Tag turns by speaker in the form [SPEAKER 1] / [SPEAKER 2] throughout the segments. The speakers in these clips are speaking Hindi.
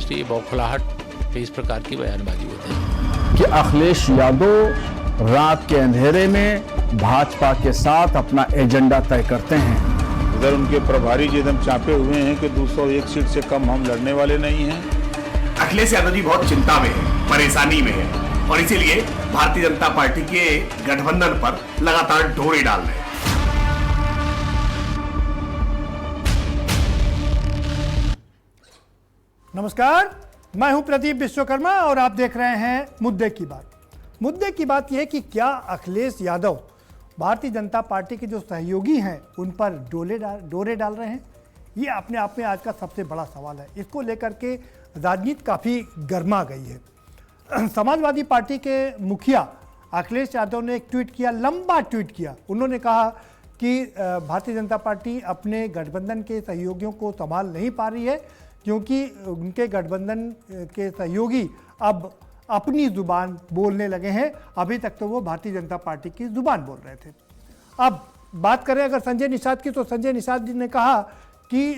[SPEAKER 1] इसलिए बौखलाहट इस प्रकार की बयानबाजी होती है
[SPEAKER 2] कि अखिलेश यादव रात के अंधेरे में भाजपा के साथ अपना एजेंडा तय करते हैं।
[SPEAKER 3] उधर उनके प्रभारी जी एकदम चापे हुए हैं कि 201 सीट से कम हम लड़ने वाले नहीं हैं।
[SPEAKER 4] अखिलेश यादव जी बहुत चिंता में है, परेशानी में है और इसीलिए भारतीय जनता पार्टी के गठबंधन पर लगातार ढोरे डाल रहे हैं।
[SPEAKER 5] नमस्कार, मैं हूं प्रदीप विश्वकर्मा और आप देख रहे हैं मुद्दे की बात। मुद्दे की बात यह है कि क्या अखिलेश यादव भारतीय जनता पार्टी के जो सहयोगी हैं उन पर डोरे डाल रहे हैं? ये अपने आप में आज का सबसे बड़ा सवाल है। इसको लेकर के राजनीति काफ़ी गर्मा गई है। समाजवादी पार्टी के मुखिया अखिलेश यादव ने एक ट्वीट किया, लंबा ट्वीट किया। उन्होंने कहा कि भारतीय जनता पार्टी अपने गठबंधन के सहयोगियों को संभाल नहीं पा रही है क्योंकि उनके गठबंधन के सहयोगी अब अपनी ज़ुबान बोलने लगे हैं। अभी तक तो वो भारतीय जनता पार्टी की ज़ुबान बोल रहे थे। अब बात करें अगर संजय निषाद की, तो संजय निषाद जी ने कहा कि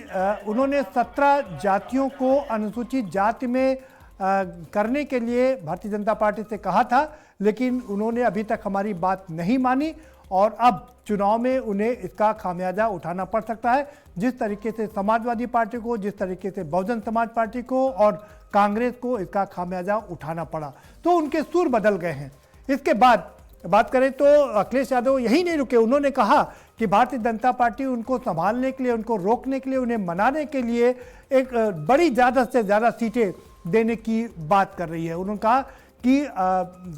[SPEAKER 5] उन्होंने 17 जातियों को अनुसूचित जाति में करने के लिए भारतीय जनता पार्टी से कहा था, लेकिन उन्होंने अभी तक हमारी बात नहीं मानी और अब चुनाव में उन्हें इसका खामियाजा उठाना पड़ सकता है। जिस तरीके से समाजवादी पार्टी को, जिस तरीके से बहुजन समाज पार्टी को और कांग्रेस को इसका खामियाजा उठाना पड़ा, तो उनके सुर बदल गए हैं। इसके बाद बात करें तो अखिलेश यादव यही नहीं रुके। उन्होंने कहा कि भारतीय जनता पार्टी उनको संभालने के लिए, उनको रोकने के लिए, उन्हें मनाने के लिए एक बड़ी ज़्यादा से ज़्यादा सीटें देने की बात कर रही है। उन्होंने कहा कि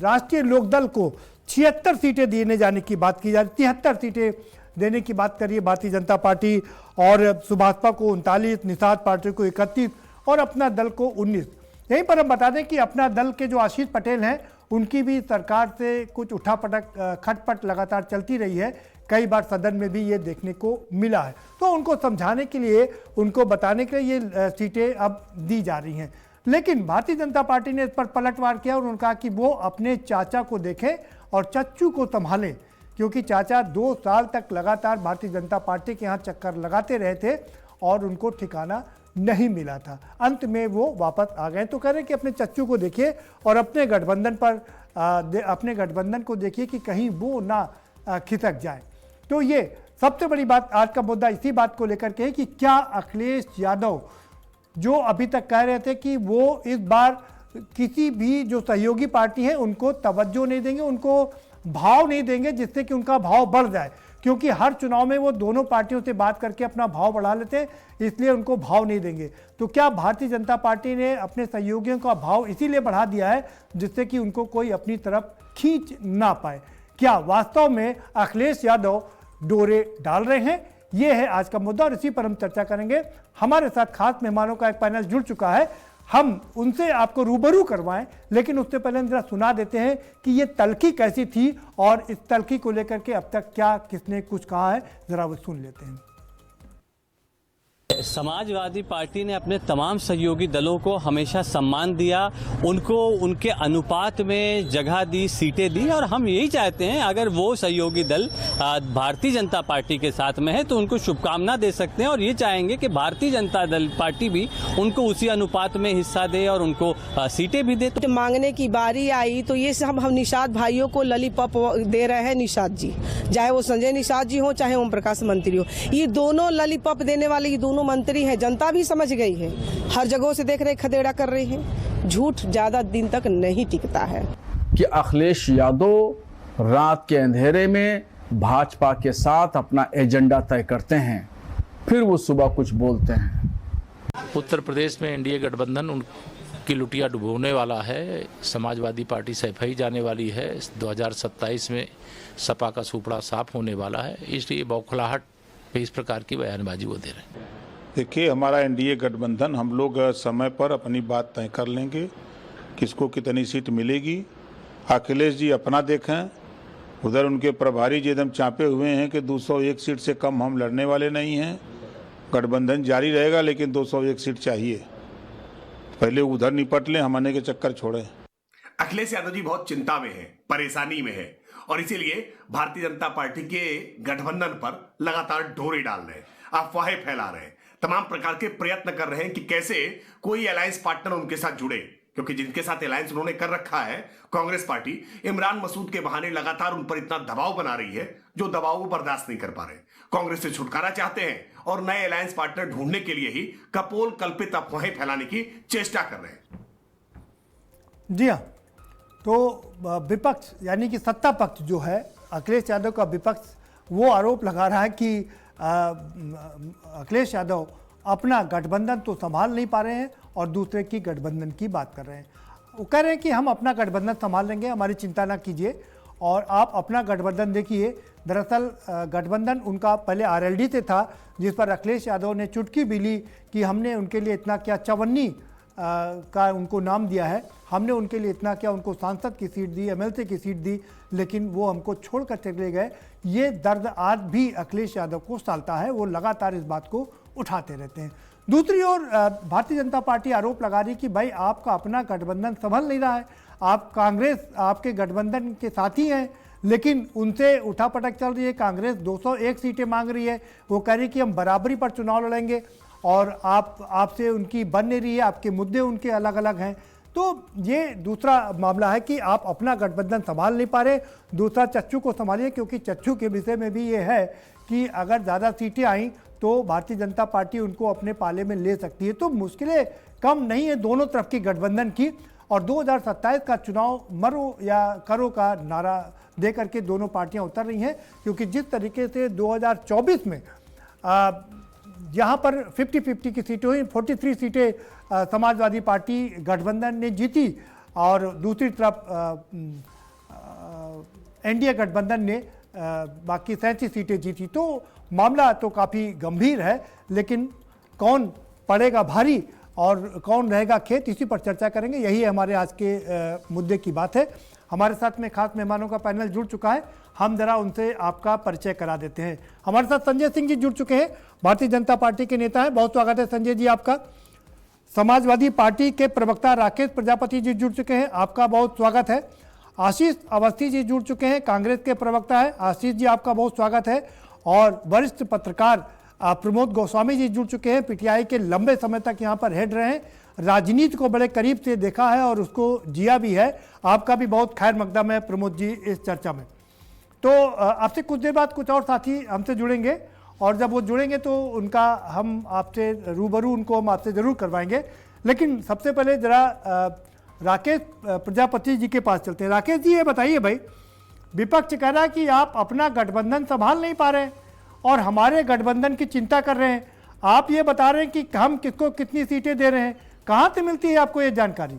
[SPEAKER 5] राष्ट्रीय लोकदल को 76 सीटें देने जाने की बात की जा रही, 73 सीटें देने की बात कर रही है भारतीय जनता पार्टी, और सुभाषपा को 39, निषाद पार्टी को 31 और अपना दल को 19। यहीं पर हम बता दें कि अपना दल के जो आशीष पटेल हैं उनकी भी सरकार से कुछ उठापटक खटपट लगातार चलती रही है। कई बार सदन में भी ये देखने को मिला है। तो उनको समझाने के लिए, उनको बताने के लिए ये सीटें अब दी जा रही हैं। लेकिन भारतीय जनता पार्टी ने इस पर पलटवार किया और उन्होंने कहा कि वो अपने चाचा को देखें और चच्चू को संभालें, क्योंकि चाचा 2 साल तक लगातार भारतीय जनता पार्टी के यहाँ चक्कर लगाते रहे थे और उनको ठिकाना नहीं मिला था। अंत में वो वापस आ गए। तो कह रहे हैं कि अपने चच्चू को देखिए और अपने गठबंधन पर अपने गठबंधन को देखिए कि कहीं वो ना खिसक जाए। तो ये सबसे बड़ी बात, आज का मुद्दा इसी बात को लेकर के है कि क्या अखिलेश यादव जो अभी तक कह रहे थे कि वो इस बार किसी भी जो सहयोगी पार्टी है उनको तवज्जो नहीं देंगे, उनको भाव नहीं देंगे जिससे कि उनका भाव बढ़ जाए, क्योंकि हर चुनाव में वो दोनों पार्टियों से बात करके अपना भाव बढ़ा लेते हैं, इसलिए उनको भाव नहीं देंगे। तो क्या भारतीय जनता पार्टी ने अपने सहयोगियों का भाव इसीलिए बढ़ा दिया है जिससे कि उनको कोई अपनी तरफ खींच ना पाए? क्या वास्तव में अखिलेश यादव डोरे डाल रहे हैं? ये है आज का मुद्दा और इसी पर हम चर्चा करेंगे। हमारे साथ खास मेहमानों का एक पैनल जुड़ चुका है, हम उनसे आपको रूबरू करवाएं, लेकिन उससे पहले हम जरा सुना देते हैं कि ये तल्खी कैसी थी और इस तल्खी को लेकर के अब तक क्या किसने कुछ कहा है, जरा वो सुन लेते हैं।
[SPEAKER 6] समाजवादी पार्टी ने अपने तमाम सहयोगी दलों को हमेशा सम्मान दिया, उनको उनके अनुपात में जगह दी, सीटें दी, और हम यही चाहते हैं अगर वो सहयोगी दल भारतीय जनता पार्टी के साथ में है तो उनको शुभकामना दे सकते हैं और ये चाहेंगे कि भारतीय जनता दल पार्टी भी उनको उसी अनुपात में हिस्सा दे और उनको सीटें भी दे।
[SPEAKER 7] तो मांगने की बारी आई तो ये सब हम निषाद भाइयों को लॉलीपॉप दे रहे हैं। निषाद जी, चाहे वो संजय निषाद जी हो चाहे ओम प्रकाश मंत्री हो, ये दोनों लॉलीपॉप देने वाले ये दोनों मंत्री है। जनता भी समझ गई है, हर जगह से देख रहे खदेड़ा कर रहे हैं। झूठ ज्यादा दिन तक नहीं टिकता है।
[SPEAKER 2] कि अखिलेश यादव रात के अंधेरे में भाजपा के साथ अपना एजेंडा तय करते हैं, फिर वो सुबह कुछ बोलते हैं।
[SPEAKER 1] उत्तर प्रदेश में एनडीए गठबंधन उनकी लुटिया डुबोने वाला है। समाजवादी पार्टी सफाई जाने वाली है। 2027 में सपा का सुपड़ा साफ होने वाला है, इसलिए बौखलाहट पे इस प्रकार की बयानबाजी वो दे रहे हैं।
[SPEAKER 3] देखिए, हमारा एनडीए गठबंधन, हम लोग समय पर अपनी बात तय कर लेंगे, किसको कितनी सीट मिलेगी। अखिलेश जी अपना देखें, उधर उनके प्रभारी जी एकदम चापे हुए हैं कि 201 सीट से कम हम लड़ने वाले नहीं हैं। गठबंधन जारी रहेगा लेकिन 201 सीट चाहिए। पहले उधर निपट लें, हम आने के चक्कर छोड़ें।
[SPEAKER 4] अखिलेश यादव जी बहुत चिंता में है, परेशानी में है और इसीलिए भारतीय जनता पार्टी के गठबंधन पर लगातार ढोरे डाल रहे हैं, अफवाहें फैला रहे हैं। तमाम प्रकार के प्रयत्न कर रहे हैं कि कैसे कोई अलायंस पार्टनर उनके साथ जुड़े, क्योंकि जिनके साथ अलायंस उन्होंने कर रखा है कांग्रेस पार्टी, इमरान मसूद के बहाने लगातार उन पर इतना दबाव बना रही है जो दबाव वो बर्दाश्त नहीं कर पा रहे। कांग्रेस से छुटकारा चाहते हैं और नए अलायंस पार्टनर ढूंढने के लिए ही कपोल कल्पित अफवाहें फैलाने की चेष्टा कर रहे हैं। जी हाँ,
[SPEAKER 5] तो विपक्ष यानी कि सत्ता पक्ष जो है, अखिलेश यादव का विपक्ष, वो आरोप लगा रहा है कि अखिलेश यादव अपना गठबंधन तो संभाल नहीं पा रहे हैं और दूसरे की गठबंधन की बात कर रहे हैं। वो कह रहे हैं कि हम अपना गठबंधन संभाल लेंगे, हमारी चिंता ना कीजिए और आप अपना गठबंधन देखिए। दरअसल गठबंधन उनका पहले आरएलडी से था, जिस पर अखिलेश यादव ने चुटकी भी ली कि हमने उनके लिए इतना क्या, चवन्नी का उनको नाम दिया है, हमने उनके लिए इतना क्या, उनको सांसद की सीट दी, एमएलसी की सीट दी, लेकिन वो हमको छोड़कर चले गए। ये दर्द आज भी अखिलेश यादव को सालता है, वो लगातार इस बात को उठाते रहते हैं। दूसरी ओर भारतीय जनता पार्टी आरोप लगा रही कि भाई आपका अपना गठबंधन संभल नहीं रहा है, आप कांग्रेस आपके गठबंधन के साथी हैं, लेकिन उनसे उठापटक चल रही है। कांग्रेस 201 सीटें मांग रही है, वो कह रही है कि हम बराबरी पर चुनाव लड़ेंगे और आपसे उनकी बन नहीं रही है, आपके मुद्दे उनके अलग अलग हैं। तो ये दूसरा मामला है कि आप अपना गठबंधन संभाल नहीं पा रहे। दूसरा, चच्चू को संभालिए, क्योंकि चच्चू के विषय में भी ये है कि अगर ज़्यादा सीटें आई तो भारतीय जनता पार्टी उनको अपने पाले में ले सकती है। तो मुश्किलें कम नहीं है दोनों तरफ की गठबंधन की, और 2027 का चुनाव मरो या करो का नारा दे करके दोनों पार्टियां उतर रही हैं, क्योंकि जिस तरीके से 2024 में यहाँ पर 50-50 की सीटें हुई, 43 सीटें समाजवादी पार्टी गठबंधन ने जीती और दूसरी तरफ एनडीए गठबंधन ने बाकी 37 सीटें जीती। तो मामला तो काफ़ी गंभीर है, लेकिन कौन पड़ेगा भारी और कौन रहेगा खेत, इसी पर चर्चा करेंगे। यही हमारे आज के मुद्दे की बात है। हमारे साथ में खास मेहमानों का पैनल जुड़ चुका है, हम जरा उनसे आपका परिचय करा देते हैं। हमारे साथ संजय सिंह जी जुड़ चुके हैं, भारतीय जनता पार्टी के नेता हैं, बहुत स्वागत है संजय जी आपका। समाजवादी पार्टी के प्रवक्ता राकेश प्रजापति जी जुड़ चुके हैं, आपका बहुत स्वागत है। आशीष अवस्थी जी जुड़ चुके हैं, कांग्रेस के प्रवक्ता है, आशीष जी आपका बहुत स्वागत है। और वरिष्ठ पत्रकार प्रमोद गोस्वामी जी जुड़ चुके हैं, पीटीआई के लंबे समय तक यहाँ पर हेड रहे हैं, राजनीति को बड़े करीब से देखा है और उसको जिया भी है। आपका भी बहुत खैर मकदम है प्रमोद जी इस चर्चा में। तो आपसे कुछ देर बाद कुछ और साथी हमसे जुड़ेंगे, और जब वो जुड़ेंगे तो उनका हम आपसे रूबरू उनको हम आपसे ज़रूर करवाएंगे। लेकिन सबसे पहले ज़रा राकेश प्रजापति जी के पास चलते हैं। राकेश जी, ये बताइए भाई, विपक्ष कह रहा है कि आप अपना गठबंधन संभाल नहीं पा रहे हैं और हमारे गठबंधन की चिंता कर रहे हैं। आप ये बता रहे हैं कि हम किसको कितनी सीटें दे रहे हैं, कहाँ से मिलती है आपको ये जानकारी?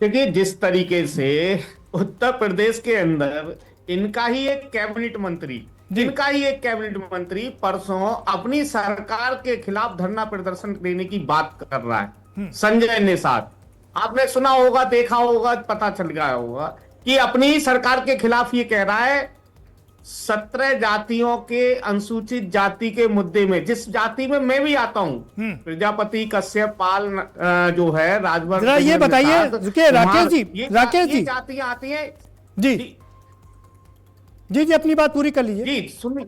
[SPEAKER 8] देखिए, जिस तरीके से उत्तर प्रदेश के अंदर इनका ही एक कैबिनेट मंत्री परसों अपनी सरकार के खिलाफ धरना प्रदर्शन देने की बात कर रहा है, संजय निषाद। आपने सुना होगा, देखा होगा, पता चल गया होगा कि अपनी ही सरकार के खिलाफ ये कह रहा है 17 जातियों के अनुसूचित जाति के मुद्दे में, जिस जाति में मैं भी आता हूं, प्रजापति, कश्यप, पाल जो है, राजभर,
[SPEAKER 5] ये बताइए राकेश जी
[SPEAKER 8] जातियां आती हैं
[SPEAKER 5] जी जी अपनी बात पूरी कर लीजिए
[SPEAKER 8] जी। सुनिए,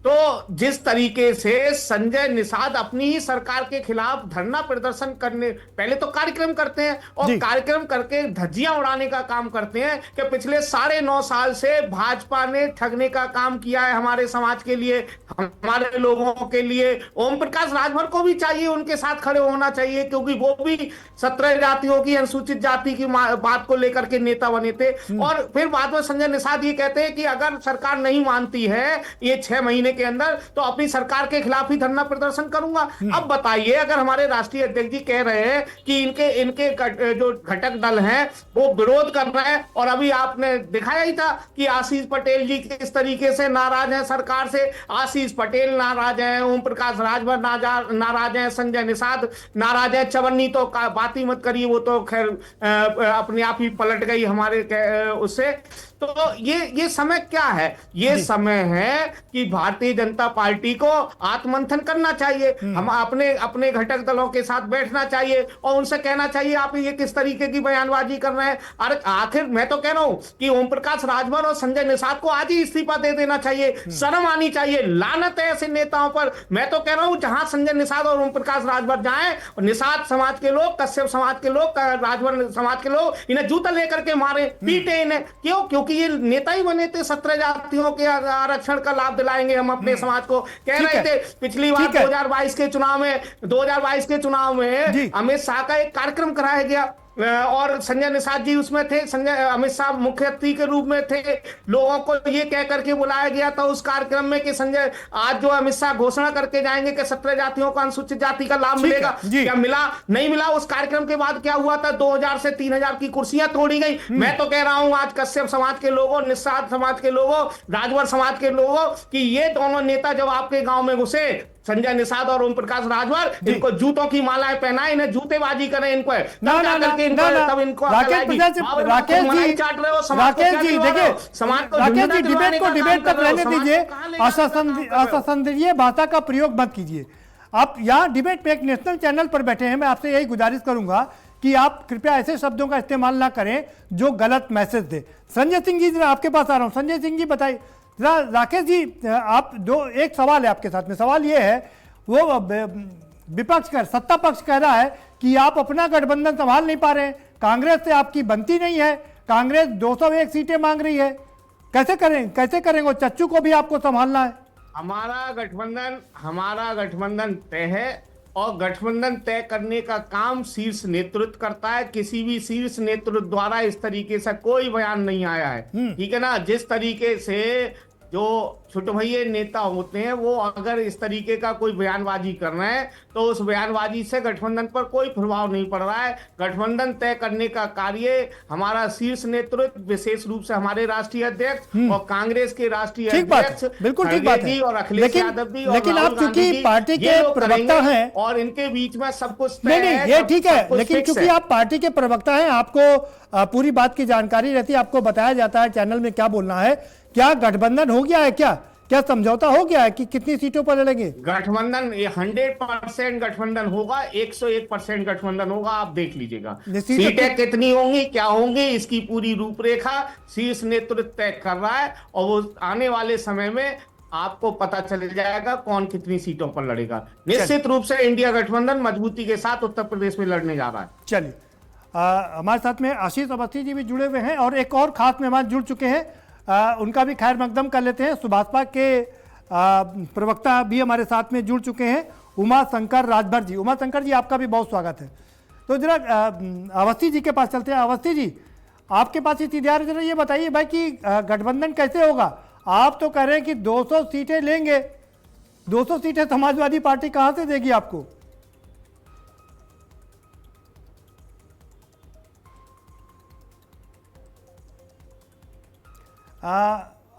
[SPEAKER 8] तो जिस तरीके से संजय निषाद अपनी ही सरकार के खिलाफ धरना प्रदर्शन करने, पहले तो कार्यक्रम करते हैं और कार्यक्रम करके धज्जियां उड़ाने का काम करते हैं कि पिछले 9.5 साल से भाजपा ने ठगने का काम किया है हमारे समाज के लिए, हमारे लोगों के लिए। ओम प्रकाश राजभर को भी चाहिए उनके साथ खड़े होना चाहिए, क्योंकि वो भी 17 जातियों की, अनुसूचित जाति की बात को लेकर के नेता बने थे। और फिर बाद में संजय निषाद ये कहते हैं कि अगर सरकार नहीं मानती है ये 6 महीने के अंदर, तो अपनी सरकार के खिलाफ ही धरना प्रदर्शन करूंगा। अब बताइए, अगर हमारे राष्ट्रीय अध्यक्ष जी कह रहे हैं कि इनके जो घटक दल हैं वो विरोध कर रहे हैं, और अभी आपने दिखाया ही था कि आशीष पटेल जी किस तरीके से नाराज हैं सरकार से, आशीष पटेल नाराज हैं, ओम प्रकाश राजभर नाराज हैं, संजय निषाद नाराज हैं, चवन्नी तो बात ही मत करिए, वो तो खैर अपने आप ही पलट गई हमारे उससे। तो ये समय क्या है? ये समय है कि भारतीय जनता पार्टी को आत्ममंथन करना चाहिए। हम अपने घटक दलों के साथ बैठना चाहिए और उनसे कहना चाहिए आप ये किस तरीके की बयानबाजी कर रहे हैं। अरे आखिर मैं तो कह रहा हूं कि ओम प्रकाश राजभर और संजय निषाद को आज ही इस्तीफा दे देना चाहिए। शर्म आनी चाहिए। लानत है ऐसे नेताओं पर। मैं तो कह रहा हूं जहां संजय निषाद और ओम प्रकाश राजभर जाएं, निषाद समाज के लोग, कश्यप समाज के लोग, राजभर समाज के लोग इन्हें जूता लेकर के मारे, पीटे इन्हें। क्यों? क्योंकि ये नेता ही बने थे 17 जातियों के आरक्षण का लाभ दिलाएंगे हम अपने समाज को। कह रहे थे पिछली बार 2022 के चुनाव में अमित शाह का एक कार्यक्रम कराया गया और संजय निषाद जी उसमें थे। अमित शाह मुख्य अतिथि के रूप में थे। लोगों को ये कह करके बुलाया गया था उस कार्यक्रम में कि संजय आज जो अमित शाह घोषणा करके जाएंगे कि 17 जातियों को अनुसूचित जाति का लाभ मिलेगा। क्या मिला? नहीं मिला। उस कार्यक्रम के बाद क्या हुआ था? 2000 से 3000 की कुर्सियां तोड़ी गई। मैं तो कह रहा हूं आज कश्यप समाज के लोगों, निषाद समाज के लोगों, राजभर समाज के लोगों कि ये दोनों नेता जब आपके गांव में घुसे, संजय निषाद और ओम प्रकाश राजभर, इनको जूतों की मालाएं पहनाएं, इन्हें जूतेबाजी करें इनको। राकेश
[SPEAKER 5] जी डिबेट तक रहने दीजिए। असंसदीय भाषा का प्रयोग मत कीजिए। आप यहाँ डिबेट पे एक नेशनल चैनल पर बैठे हैं। मैं आपसे यही गुजारिश करूंगा कि आप कृपया ऐसे शब्दों का इस्तेमाल ना करें जो गलत मैसेज दे। संजय सिंह जी जरा आपके पास आ रहा हूं। संजय सिंह जी बताइए जरा। राकेश जी आप एक सवाल है आपके साथ में। सवाल ये है, वो विपक्ष का सत्ता पक्ष कह रहा है कि आप अपना गठबंधन संभाल नहीं पा रहे हैं, कांग्रेस से आपकी बनती नहीं है, कांग्रेस 201 सीटें मांग रही है, कैसे करेंगे? चच्चू को भी आपको संभालना है।
[SPEAKER 8] हमारा गठबंधन तय है और गठबंधन तय करने का काम शीर्ष नेतृत्व करता है। किसी भी शीर्ष नेतृत्व द्वारा इस तरीके से कोई बयान नहीं आया है, ठीक है ना। जिस तरीके से जो छोटे भैया नेता होते हैं वो अगर इस तरीके का कोई बयानबाजी कर रहे हैं तो उस बयानबाजी से गठबंधन पर कोई प्रभाव नहीं पड़ रहा है। गठबंधन तय करने का कार्य हमारा शीर्ष नेतृत्व, विशेष रूप से हमारे राष्ट्रीय अध्यक्ष और कांग्रेस के राष्ट्रीय अध्यक्ष
[SPEAKER 5] बिल्कुल ठीक बात है
[SPEAKER 8] और अखिलेश यादव जी,
[SPEAKER 5] लेकिन आप चूंकि पार्टी के प्रवक्ता हैं और
[SPEAKER 8] इनके बीच में सब कुछ
[SPEAKER 5] नहीं, ये ठीक है, लेकिन चूंकि आप पार्टी के प्रवक्ता हैं, आपको पूरी बात की जानकारी रहती है, आपको बताया जाता है चैनल में क्या बोलना है। क्या गठबंधन हो गया है? क्या समझौता हो गया है कि कितनी सीटों पर लड़ेंगे?
[SPEAKER 8] गठबंधन 100% गठबंधन होगा, 101% गठबंधन होगा। आप देख लीजिएगा सीटें कितनी होंगी, क्या होंगी, इसकी पूरी रूपरेखा शीर्ष नेतृत्व तय कर रहा है और वो आने वाले समय में आपको पता चल जाएगा कौन कितनी सीटों पर लड़ेगा। निश्चित रूप से इंडिया गठबंधन मजबूती के साथ उत्तर प्रदेश में लड़ने जा रहा है।
[SPEAKER 5] चलिए, हमारे साथ में आशीष अवस्थी जी भी जुड़े हुए हैं और एक और खास मेहमान जुड़ चुके हैं, उनका भी खैर मकदम कर लेते हैं। सुभाषपा के प्रवक्ता भी हमारे साथ में जुड़ चुके हैं, उमा शंकर राजभर जी। उमा शंकर जी आपका भी बहुत स्वागत है। तो जरा अवस्थी जी के पास चलते हैं। अवस्थी जी आपके पास इंतजार, जरा ये बताइए भाई कि गठबंधन कैसे होगा? आप तो कह रहे हैं कि 200 सीटें लेंगे, 200 सीटें समाजवादी पार्टी कहां से देगी आपको?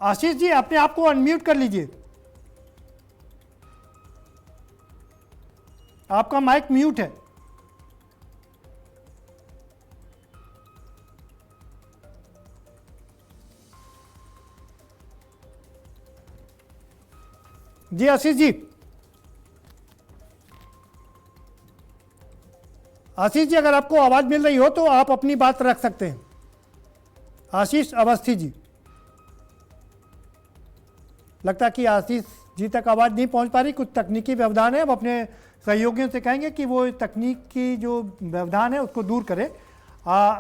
[SPEAKER 5] आशीष जी अपने आप को अनम्यूट कर लीजिए, आपका माइक म्यूट है। जी आशीष जी, आशीष जी अगर आपको आवाज मिल रही हो तो आप अपनी बात रख सकते हैं। आशीष अवस्थी जी, लगता है कि आशीष जी तक आवाज़ नहीं पहुंच पा रही, कुछ तकनीकी व्यवधान है। अब अपने सहयोगियों से कहेंगे कि वो तकनीक की जो व्यवधान है उसको दूर करें।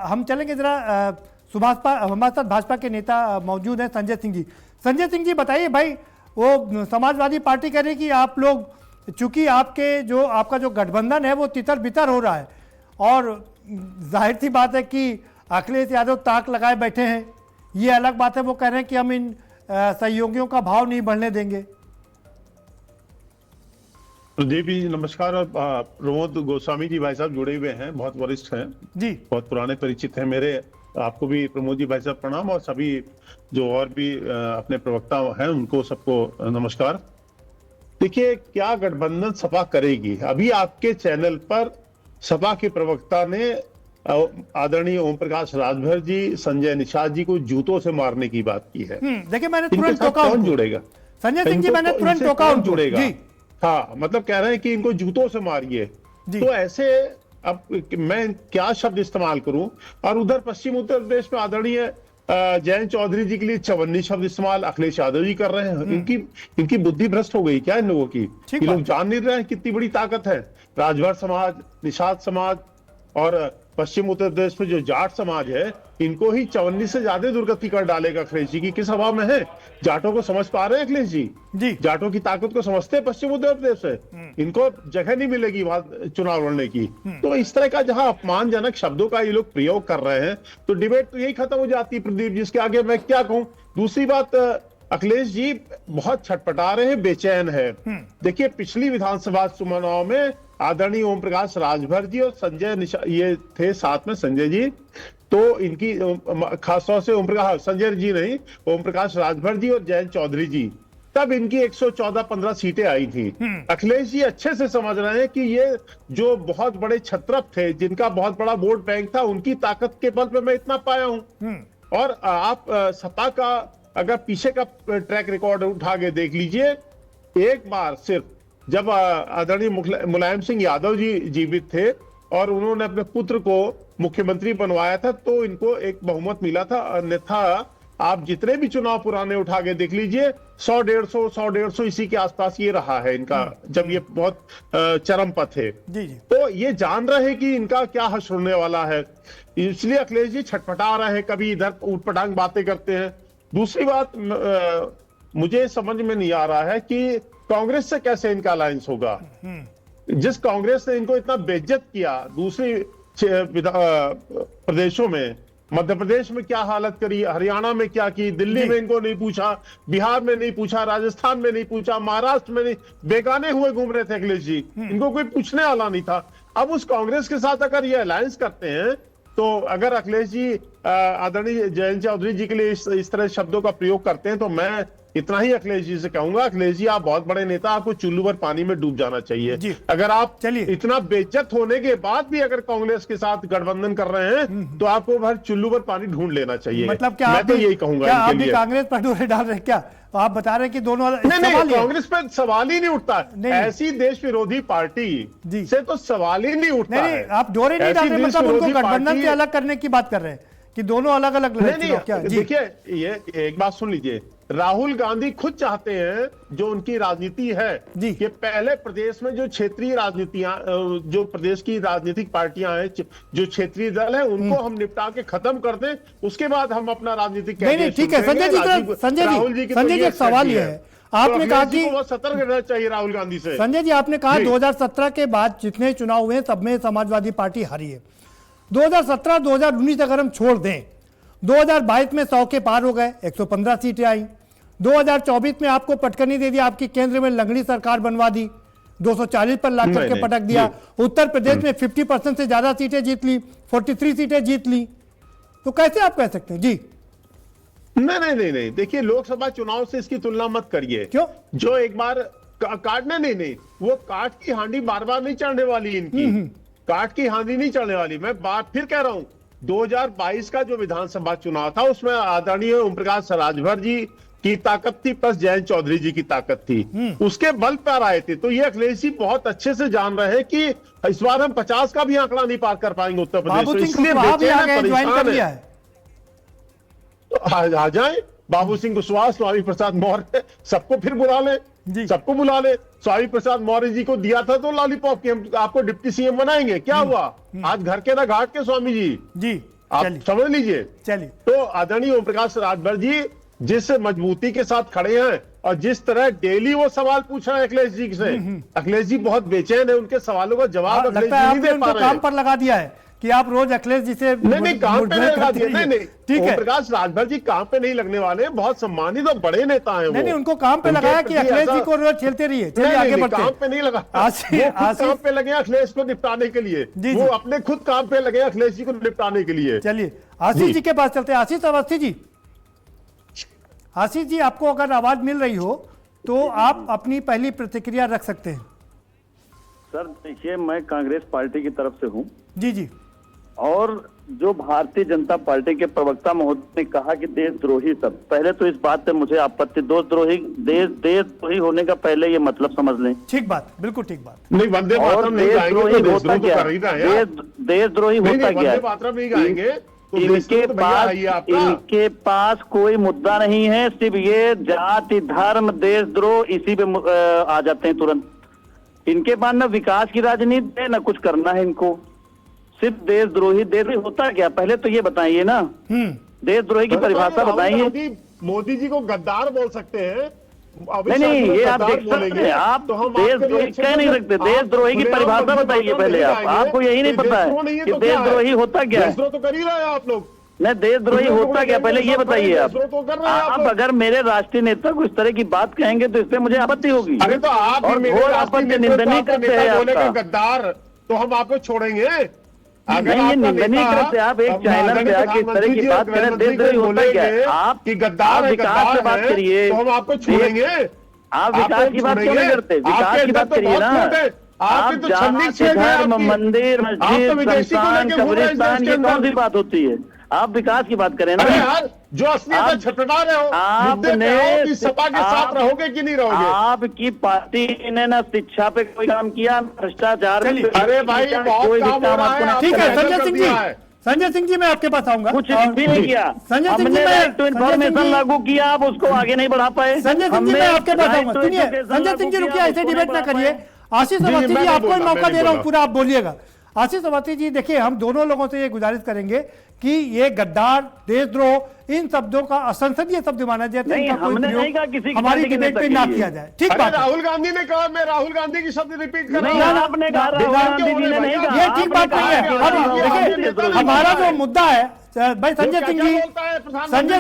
[SPEAKER 5] हम चलेंगे ज़रा सुभाषपा, हमारे साथ भाजपा के नेता मौजूद हैं संजय सिंह जी। संजय सिंह जी बताइए भाई, वो समाजवादी पार्टी कह रही कि आप लोग, चूँकि आपका जो गठबंधन है वो तितर बितर हो रहा है और जाहिर सी बात है कि अखिलेश यादव ताक लगाए बैठे हैं, ये अलग बात है। वो कह रहे हैं कि हम इन सहयोगियों का भाव नहीं बढ़ने देंगे।
[SPEAKER 9] जी भी नमस्कार। और प्रमोद गोस्वामी जी भाई साहब जुड़े हुए हैं, बहुत वरिष्ठ हैं
[SPEAKER 5] जी, बहुत
[SPEAKER 9] पुराने परिचित हैं मेरे। आपको भी प्रमोद जी भाई साहब प्रणाम, और सभी जो और भी अपने प्रवक्ता हैं उनको सबको नमस्कार। देखिए, क्या गठबंधन सपा करेगी? अभी आपके चैनल पर सपा के प्रवक्ता ने आदरणीय ओम प्रकाश राजभर जी संजय निषाद जी को जूतों से मारने की बात की है।
[SPEAKER 5] देखिए मैंने
[SPEAKER 9] इनके
[SPEAKER 5] तुरंत
[SPEAKER 9] साथ
[SPEAKER 5] टोका
[SPEAKER 9] कौन
[SPEAKER 5] उनको।
[SPEAKER 9] जुड़ेगा?
[SPEAKER 5] संजय सिंह जी
[SPEAKER 9] इनको
[SPEAKER 5] मैंने
[SPEAKER 9] तो
[SPEAKER 5] तुरंत
[SPEAKER 9] इनसे
[SPEAKER 5] टोका
[SPEAKER 9] कौन
[SPEAKER 5] उनको।
[SPEAKER 9] जुड़ेगा?
[SPEAKER 5] जी
[SPEAKER 9] हाँ, मतलब कह रहे हैं कि इनको जूतों से मारिए।
[SPEAKER 5] जी।
[SPEAKER 9] तो ऐसे अब मैं क्या शब्द इस्तेमाल करूं? और उधर पश्चिम उत्तर प्रदेश में आदरणीय जयंत चौधरी जी के लिए चवन्नी शब्द इस्तेमाल अखिलेश यादव जी कर रहे हैं। इनकी बुद्धि भ्रष्ट हो गई क्या इन लोगों की? ये लोग जान नहीं रहे हैं कितनी बड़ी ताकत है। राजभर समाज, निषाद समाज और पश्चिम उत्तर प्रदेश में जो जाट समाज है, इनको ही चवन्नी से ज्यादा दुर्गति कर डालेगा अखिलेश जी की। किस हवा में है? जाटों को समझ पा रहे हैं अखिलेश जी? जाटों की ताकत को समझते हैं पश्चिम उत्तर प्रदेश से? इनको जगह नहीं मिलेगी वहां चुनाव लड़ने की। तो इस तरह का जहां अपमानजनक शब्दों का ये लोग प्रयोग कर रहे हैं, तो डिबेट तो यही खत्म हो जाती है प्रदीप जी। इसके आगे मैं क्या कहूं? दूसरी बात, अखिलेश जी बहुत छटपटा रहे हैं, बेचैन है। देखिए पिछली विधानसभा चुनाव में आदरणीय ओम प्रकाश राजभर जी और संजय निषाद ये थे साथ में, संजय जी, तो इनकी खासतौर से ओम प्रकाश, संजय जी नहीं, ओम प्रकाश राजभर जी और जयंत चौधरी जी, तब इनकी 114-15 सीटें आई थी। अखिलेश जी अच्छे से समझ रहे हैं कि ये जो बहुत बड़े छत्रप थे, जिनका बहुत बड़ा वोट बैंक था, उनकी ताकत के बल पे मैं इतना पाया हूं। और आप सपा का अगर पीछे का ट्रैक रिकॉर्ड उठा के देख लीजिए, एक बार सिर्फ जब आदरणीय मुलायम सिंह यादव जी जीवित थे और उन्होंने अपने पुत्र को मुख्यमंत्री बनवाया था, तो इनको एक बहुमत मिला था। अन्यथा आप जितने भी चुनाव पुराने उठा के देख लीजिए, 100-150 इसी के आसपास ये रहा है इनका, जब ये बहुत चरम पर थे। तो ये जान रहे हैं कि इनका क्या हश्र होने वाला है, इसलिए अखिलेश जी छटपटा रहे हैं, कभी इधर ऊटपटांग बातें करते हैं। दूसरी बात, मुझे समझ में नहीं आ रहा है कि कांग्रेस से कैसे इनका अलायंस होगा। जिस कांग्रेस ने इनको इतना बेइज्जत किया दूसरी प्रदेशों में, मध्य प्रदेश में क्या हालत करी, हरियाणा में क्या की, दिल्ली में इनको नहीं पूछा, बिहार में नहीं पूछा, राजस्थान में नहीं पूछा, महाराष्ट्र में नहीं, बेगाने हुए घूम रहे थे अखिलेश जी, इनको कोई पूछने वाला नहीं था। अब उस कांग्रेस के साथ अगर ये अलायंस करते हैं, तो अगर अखिलेश जी आदरणीय जयंत चौधरी जी के लिए इस तरह शब्दों का प्रयोग करते हैं, तो मैं इतना ही अखिलेश जी से कहूंगा, अखिलेश जी आप बहुत बड़े नेता, आपको चुल्लू भर पानी में डूब जाना चाहिए। अगर आप इतना बेइज्जत होने के बाद भी अगर कांग्रेस के साथ गठबंधन कर रहे हैं, तो आपको भर चुल्लू भर पानी ढूंढ लेना चाहिए।
[SPEAKER 5] मतलब क्या
[SPEAKER 9] मैं तो यही कहूंगा।
[SPEAKER 5] क्या आप भी कांग्रेस पर डोरे डाल रहे हैं क्या? आप बता रहे हैं कि दोनों
[SPEAKER 9] नहीं, कांग्रेस पर सवाल ही नहीं उठता। ऐसी देश विरोधी पार्टी से तो सवाल ही नहीं उठता।
[SPEAKER 5] नहीं, आप डोरे नहीं डाल रहे, मतलब उनको गठबंधन से अलग करने की बात कर रहे हैं कि दोनों अलग अलग लड़े।
[SPEAKER 9] देखिए, ये एक बात सुन लीजिए, राहुल गांधी खुद चाहते हैं, जो उनकी राजनीति है, कि पहले प्रदेश में जो क्षेत्रीय राजनीतियां, जो प्रदेश की राजनीतिक पार्टियां हैं, जो क्षेत्रीय दल है, उनको हम निपटा के खत्म कर दें, उसके बाद हम अपना राजनीतिक।
[SPEAKER 5] नहीं, ठीक है संजय जी, एक सवाल ये है, आपने कहा कि
[SPEAKER 9] सतर्क रहना चाहिए राहुल गांधी से।
[SPEAKER 5] संजय जी, आपने कहा 2017 के बाद जितने चुनाव हुए सब में समाजवादी पार्टी हारी है। 2017-2019 अगर हम छोड़ दें, 2022 में 100 के पार हो गए, 115 सीटें आई। 2024 में आपको पटकनी दे दिया, आपकी केंद्र में लंगड़ी सरकार बनवा दी, 240 पर ला करके पटक दिया। उत्तर प्रदेश में 50% से ज्यादा सीटें जीत ली, 43 सीटें जीत ली। तो कैसे आप कह सकते हैं? जी
[SPEAKER 9] नहीं, देखिए लोकसभा चुनाव से इसकी तुलना मत करिए।
[SPEAKER 5] क्यों?
[SPEAKER 9] जो एक बार काटने नहीं, वो काट की हांडी बार बार नहीं चढ़ने वाली इनकी, काट की हांडी नहीं चढ़ने वाली। मैं बात फिर कह रहा हूं, 2022 का जो विधानसभा चुनाव था, उसमें आदरणीय ओम प्रकाश राजभर जी की ताकत थी, प्लस जयंत चौधरी जी की ताकत थी, उसके बल पर आए थे। तो ये अखिलेश जी बहुत अच्छे से जान रहे हैं कि इस बार हम 50 का भी आंकड़ा नहीं पार कर पाएंगे उत्तर प्रदेश में, इसलिए परेशान है। आ जाए बाबू सिंह कुशवाहा, स्वामी प्रसाद मौर्य, सबको फिर बुला ले, सबको बुला ले। स्वामी प्रसाद मौर्य जी को दिया था तो लॉलीपॉप की, हम आपको डिप्टी सीएम बनाएंगे, क्या हुआ? आज घर के ना घाट के स्वामी जी, आप समझ लीजिए।
[SPEAKER 5] चलिए,
[SPEAKER 9] तो आदरणीय ओम प्रकाश राजभर जी जिस मजबूती के साथ खड़े हैं और जिस तरह डेली वो सवाल पूछ रहे हैं अखिलेश जी से, अखिलेश जी बहुत बेचैन है, उनके सवालों का जवाब अखिलेश जी नहीं दे पा रहे हैं।
[SPEAKER 5] काम पर लगा दिया है कि आप रोज अखिलेश जी से
[SPEAKER 9] नहीं काम पे नहीं लगा दिया। नहीं,
[SPEAKER 5] ठीक है,
[SPEAKER 9] प्रकाश राजभर जी काम पे नहीं लगने वाले, बहुत सम्मानित और बड़े नेता हैं।
[SPEAKER 5] नहीं, उनको काम पे लगाया कि अखिलेश जी को रोज खेलते रहिए। चलिए आगे बढ़ते हैं।
[SPEAKER 9] काम पे नहीं लगा, काम पे लगे अखिलेश को निपटाने के लिए, वो अपने खुद काम पे लगे अखिलेश जी को निपटाने के लिए।
[SPEAKER 5] चलिए आशीष जी के पास चलते हैं। आशीष अवस्थी जी, आशीष जी, आपको अगर आवाज मिल रही हो तो आप अपनी पहली प्रतिक्रिया रख सकते हैं।
[SPEAKER 10] सर देखिए, मैं कांग्रेस पार्टी की तरफ से हूं।
[SPEAKER 5] जी,
[SPEAKER 10] और जो भारतीय जनता पार्टी के प्रवक्ता महोदय ने कहा कि देशद्रोही सब, पहले तो इस बात पे मुझे आपत्ति, देशद्रोही होने का पहले ये मतलब समझ लें।
[SPEAKER 5] ठीक बात, बिल्कुल ठीक बात।
[SPEAKER 9] नहीं, वंदे मातरम नहीं गाएंगे तो देशद्रोह तो कर ही रहा है यार।
[SPEAKER 10] देशद्रोही होता क्या है?
[SPEAKER 9] वंदे मातरम नहीं गाएंगे तो
[SPEAKER 10] इनके पास कोई मुद्दा नहीं है, सिर्फ ये जाति, धर्म, देशद्रोह इसी पे आ जाते हैं तुरंत। इनके पास न विकास की राजनीति है, न कुछ करना है इनको, सिर्फ देशद्रोही होता क्या? पहले तो ये बताइए ना, देशद्रोही की परिभाषा बताइए।
[SPEAKER 9] मोदी जी को गद्दार बोल सकते हैं?
[SPEAKER 10] नहीं, ये आप देख सकते हैं। आप देशद्रोही कह नहीं सकते। देशद्रोही की परिभाषा बताइए पहले आप। आपको यही नहीं पता है कि देशद्रोही होता क्या है?
[SPEAKER 9] देशद्रोह तो कर ही रहे हैं आप लोग।
[SPEAKER 10] नहीं, देशद्रोही होता क्या पहले ये बताइए आप अगर मेरे राष्ट्रीय नेता को इस तरह की बात कहेंगे तो इससे मुझे आपत्ति होगी।
[SPEAKER 9] अरे तो आप
[SPEAKER 10] निंदनीय करते हैं
[SPEAKER 9] गद्दार, तो हम आपको छोड़ेंगे?
[SPEAKER 10] अगर ये निंदनीय करते आप एक चैनल पे आके इस तरह की बात करें, देशद्रोही होता क्या है? आप
[SPEAKER 9] गद्दार
[SPEAKER 10] विकास से बात करिए,
[SPEAKER 9] तो हम आपको छोड़ेंगे?
[SPEAKER 10] आप विकास की बात क्यों नहीं करते? विकास की बात करिए ना। आप धर्म, मंदिर, मस्जिद, शमशान, कब्रिस्तान, ये कौन सी बात होती है? आप विकास की बात करें ना
[SPEAKER 9] यार। जो असली छटपटा रहे हो, आपने सपा के साथ रहोगे कि नहीं रहोगे?
[SPEAKER 10] आपकी पार्टी ने ना शिक्षा पे कोई काम किया, भ्रष्टाचार।
[SPEAKER 9] अरे भाई, बहुत काम हो रहा है।
[SPEAKER 5] ठीक है संजय सिंह जी मैं आपके पास आऊंगा।
[SPEAKER 10] कुछ भी नहीं किया
[SPEAKER 5] Sanjay Singh ji,
[SPEAKER 10] right to information लागू किया, आप उसको आगे नहीं बढ़ा पाए।
[SPEAKER 5] संजय सिंह जी मैं आपके पास आऊंगा। सुनिए संजय सिंह जी, रुकिए, ऐसे डिबेट ना करिए। आशीष अवस्थी जी, आपको मौका दे रहा हूँ, पूरा आप बोलिएगा। आशीष अवस्थी जी, देखिए, हम दोनों लोगों से ये गुजारिश करेंगे कि ये गद्दार, देशद्रोह, इन शब्दों का असंसदीय शब्द माना जाता है, हमारी डिबेट पे ना किया जाए। ठीक बात।
[SPEAKER 9] राहुल गांधी ने कहा, मैं राहुल गांधी की शब्द रिपीट कर रहा
[SPEAKER 10] हूं। आपने कहा राहुल गांधी जी ने नहीं कहा,
[SPEAKER 5] ये ठीक बात नहीं है। अब देखिए, हमारा जो मुद्दा है भाई, संजय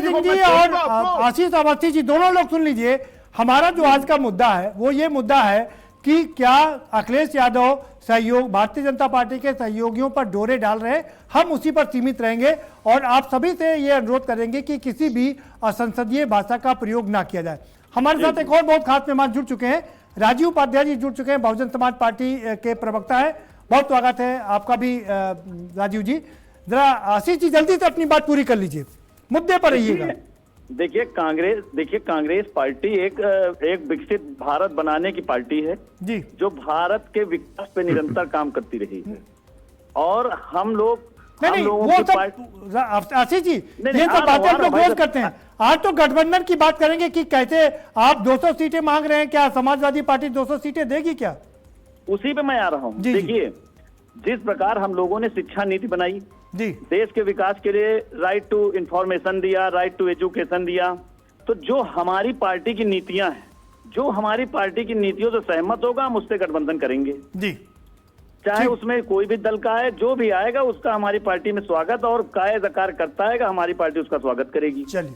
[SPEAKER 5] सिंह जी और आशीष अवस्थी जी, दोनों लोग सुन लीजिए। हमारा जो आज का मुद्दा है वो ये मुद्दा है कि क्या अखिलेश यादव सहयोग भारतीय जनता पार्टी के सहयोगियों पर डोरे डाल रहे हैं। हम उसी पर सीमित रहेंगे और आप सभी से ये अनुरोध करेंगे कि किसी भी असंसदीय भाषा का प्रयोग ना किया जाए। हमारे साथ एक और बहुत खास मेहमान जुड़ चुके हैं, राजीव उपाध्याय जी जुड़ चुके हैं, बहुजन समाज पार्टी के प्रवक्ता है। बहुत स्वागत है आपका भी राजीव जी। जरा आशीष जी जल्दी से अपनी बात पूरी कर लीजिए, मुद्दे पर रहिएगा।
[SPEAKER 10] देखिए कांग्रेस पार्टी एक विकसित भारत बनाने की पार्टी है
[SPEAKER 5] जी,
[SPEAKER 10] जो भारत के विकास पे निरंतर काम करती रही है। और हम लोग
[SPEAKER 5] आशीष जी, ये सब बातें हम लोग रोज करते हैं। आज तो गठबंधन की बात करेंगे कि कैसे आप 200 सीटें मांग रहे हैं, क्या समाजवादी पार्टी 200 सीटें देगी क्या?
[SPEAKER 10] उसी पे मैं आ रहा हूँ। देखिए, जिस प्रकार हम लोगों ने शिक्षा नीति बनाई
[SPEAKER 5] जी,
[SPEAKER 10] देश के विकास के लिए राइट टू इंफॉर्मेशन दिया, राइट टू एजुकेशन दिया, तो जो हमारी पार्टी की नीतियां हैं, जो हमारी पार्टी की नीतियों से सहमत होगा हम उससे गठबंधन करेंगे
[SPEAKER 5] जी।
[SPEAKER 10] चाहे उसमें कोई भी दल का है, जो भी आएगा उसका हमारी पार्टी में स्वागत, और कायदेकार करता है हमारी पार्टी उसका स्वागत करेगी।
[SPEAKER 5] चलिए,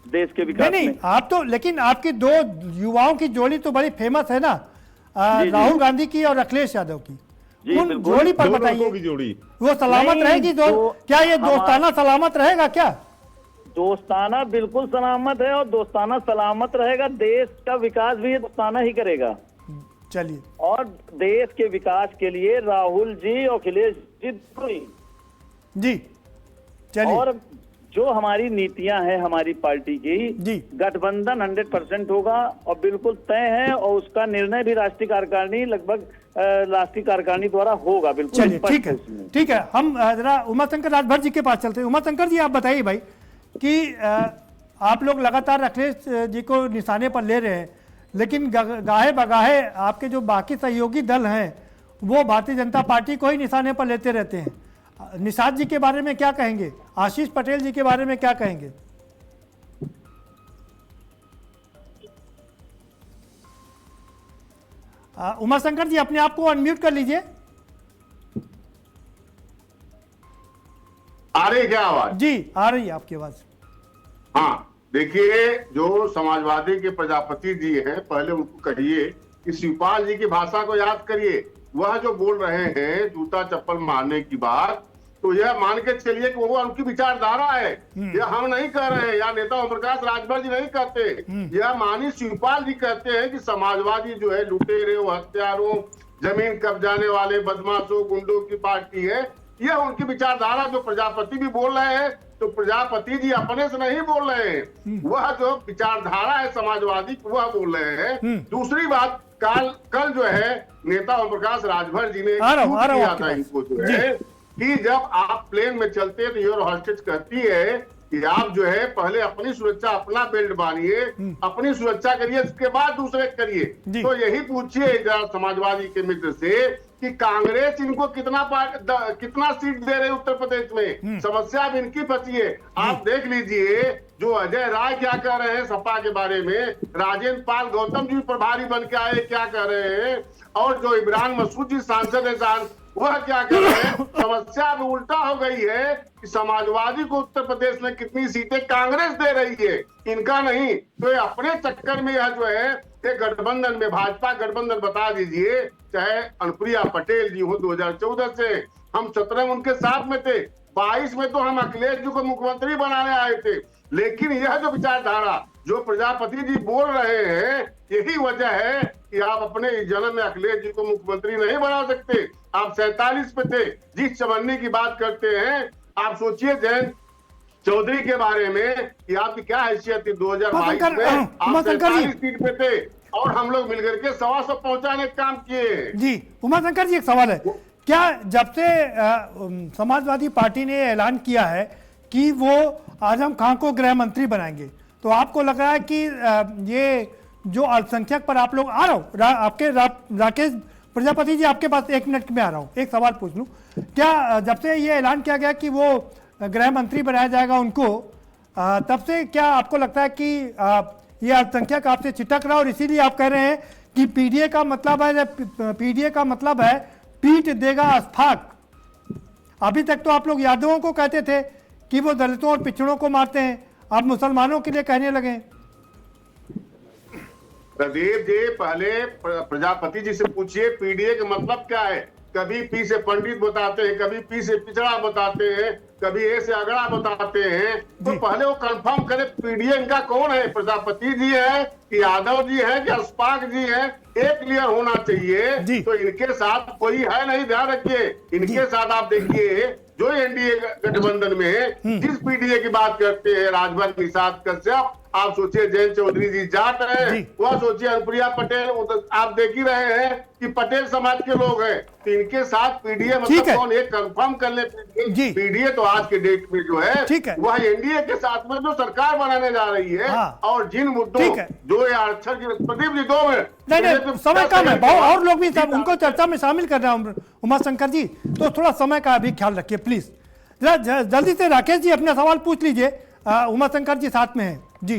[SPEAKER 10] देश के विकास
[SPEAKER 5] नहीं, आप तो, लेकिन आपकी दो युवाओं की जोड़ी तो बड़ी फेमस है ना, राहुल गांधी की और अखिलेश यादव की। उन जोड़ी पर बताइए, वो सलामत रहेगी? क्या ये दोस्ताना सलामत रहेगा क्या?
[SPEAKER 10] दोस्ताना बिल्कुल सलामत है, और दोस्ताना सलामत रहेगा, देश का विकास भी दोस्ताना ही करेगा।
[SPEAKER 5] चलिए,
[SPEAKER 10] और देश के विकास के लिए राहुल जी और अखिलेश
[SPEAKER 5] जी, चलिए,
[SPEAKER 10] और जो हमारी नीतियां हैं हमारी पार्टी की, गठबंधन 100% होगा और बिल्कुल तय है, और उसका निर्णय भी राष्ट्रीय कार्यकारिणी लगभग राष्ट्रीय कार्यकारिणी द्वारा होगा। बिल्कुल,
[SPEAKER 5] चलिए, ठीक है। हम जरा उमाशंकर राजभर जी के पास चलते हैं। उमाशंकर जी, आप बताइए भाई कि आप लोग लगातार अखिलेश जी को निशाने पर ले रहे हैं, लेकिन गाहे बगाहे आपके जो बाकी सहयोगी दल हैं वो भारतीय जनता पार्टी को ही निशाने पर लेते रहते हैं। निषाद जी के बारे में क्या कहेंगे? आशीष पटेल जी के बारे में क्या कहेंगे? उमाशंकर जी, अपने आप को अनम्यूट कर लीजिए।
[SPEAKER 11] आ रही क्या आवाज?
[SPEAKER 5] जी, आ रही है आपकी आवाज।
[SPEAKER 11] हाँ, देखिए, जो समाजवादी के प्रजापति जी हैं, पहले उनको कहिए कि शिवपाल जी की भाषा को याद करिए। वह जो बोल रहे हैं जूता चप्पल मारने की बात, तो यह मान के चलिए कि वो उनकी विचारधारा है। यह हम नहीं कह रहे हैं, या नेता ओम प्रकाश राजभर जी नहीं कहते। यह माननीय शिवपाल जी कहते हैं कि समाजवादी जो है लुटेरे, हत्यारों, जमीन कब्जाने वाले बदमाशों, गुंडों की पार्टी है। यह उनकी विचारधारा। जो प्रजापति भी बोल रहे हैं तो प्रजापति जी अपने से नहीं बोल रहे हैं, वह जो विचारधारा है समाजवादी वह बोल रहे हैं। दूसरी बात, कल जो है नेता ओम प्रकाश राजभर जी ने किया था इनको जो है कि जब आप प्लेन में चलते हैं तो योर हॉस्टेज कहती है कि आप जो है पहले अपनी सुरक्षा, अपना बेल्ट बांधिए, अपनी सुरक्षा करिए, उसके बाद दूसरे करिए। तो यही पूछिए समाजवादी के मित्र से कि कांग्रेस इनको कितना सीट दे रही है उत्तर प्रदेश में। समस्या अब इनकी फंसी है। आप देख लीजिए जो अजय राय क्या कह रहे हैं सपा के बारे में, राजेंद्र पाल गौतम जी प्रभारी बन के आए क्या कह रहे हैं, और जो इमरान मसूद जी सांसद है वह क्या कर रहे हैं। समस्या अब उल्टा हो गई है कि समाजवादी को उत्तर प्रदेश में कितनी सीटें कांग्रेस दे रही है, इनका नहीं। तो ये अपने चक्कर में यह जो है ये गठबंधन में, भाजपा गठबंधन बता दीजिए, चाहे अनुप्रिया पटेल जी हो 2014 से हम 17 में उनके साथ में थे, 22 में तो हम अखिलेश जी को मुख्यमंत्री बनाने आए थे। लेकिन यह जो विचारधारा जो प्रजापति जी बोल रहे हैं, यही वजह है कि आप अपने जन्म में अखिलेश जी को मुख्यमंत्री नहीं बना सकते। आप 47 पे थे। जिस चवन्नी की बात करते हैं, आप सोचिए जयंत चौधरी के बारे में कि आपकी क्या हैसियत थी 2022 में, आप 47 सीट पे थे और हम लोग मिलकर के 125 पहुंचाने का काम किए।
[SPEAKER 5] जी उमाशंकर जी, एक सवाल है, क्या जब से समाजवादी पार्टी ने ऐलान किया है कि वो आजम खान को गृह मंत्री बनाएंगे, तो आपको लग रहा है कि ये जो अल्पसंख्यक पर आप लोग, आ रहा हूँ आपके राकेश प्रजापति जी आपके पास 1 मिनट में आ रहा हूँ, एक सवाल पूछ लूँ, क्या जब से ये ऐलान किया गया कि वो गृह मंत्री बनाया जाएगा उनको, तब से क्या आपको लगता है कि ये अल्पसंख्यक आपसे चिटक रहा और इसीलिए आप कह रहे हैं कि पीडीए का मतलब है पीट देगा अस्फाक? अभी तक तो आप लोग यादवों को कहते थे कि वो दलितों और पिछड़ों को मारते हैं, आप मुसलमानों के लिए कहने लगे।
[SPEAKER 11] प्रदीप जी, पहले प्रजापति जी से पूछिए पीडीए का मतलब क्या है। कभी पी से पंडित बताते हैं, कभी पी से पिछड़ा बताते हैं, कभी ए से अगड़ा बताते हैं। तो पहले वो कंफर्म करे पीडीए इनका कौन है, प्रजापति जी है कि यादव जी है कि अस्पाक जी है, एक क्लियर होना चाहिए। तो इनके साथ कोई है नहीं, ध्यान रखिए। इनके साथ आप देखिए जो एनडीए गठबंधन में है, जिस पीडीए की बात करते हैं राजभर निषाद कश्यप, आप सोचिए जयंत चौधरी जी जाट है, वह सोचिए अनुप्रिया पटेल, आप देख ही रहे हैं कि पटेल समाज के लोग हैं। तो इनके साथ पीडीए मतलब कौन, एक कंफर्म कर ले। पीडीए तो आज के डेट में जो है वह एनडीए के साथ में जो सरकार बनाने जा रही है। और जिन मुद्दों जो ये आरक्षण की, प्रदीप जी 2 मिनट,
[SPEAKER 5] नहीं समय कम है, बहुत और लोग भी उनको चर्चा में शामिल कर रहे हैं उमाशंकर जी, तो थोड़ा समय का भी ख्याल रखिए प्लीज। जल्दी से राकेश जी अपना सवाल पूछ लीजिए, उमाशंकर जी साथ में हैं जी।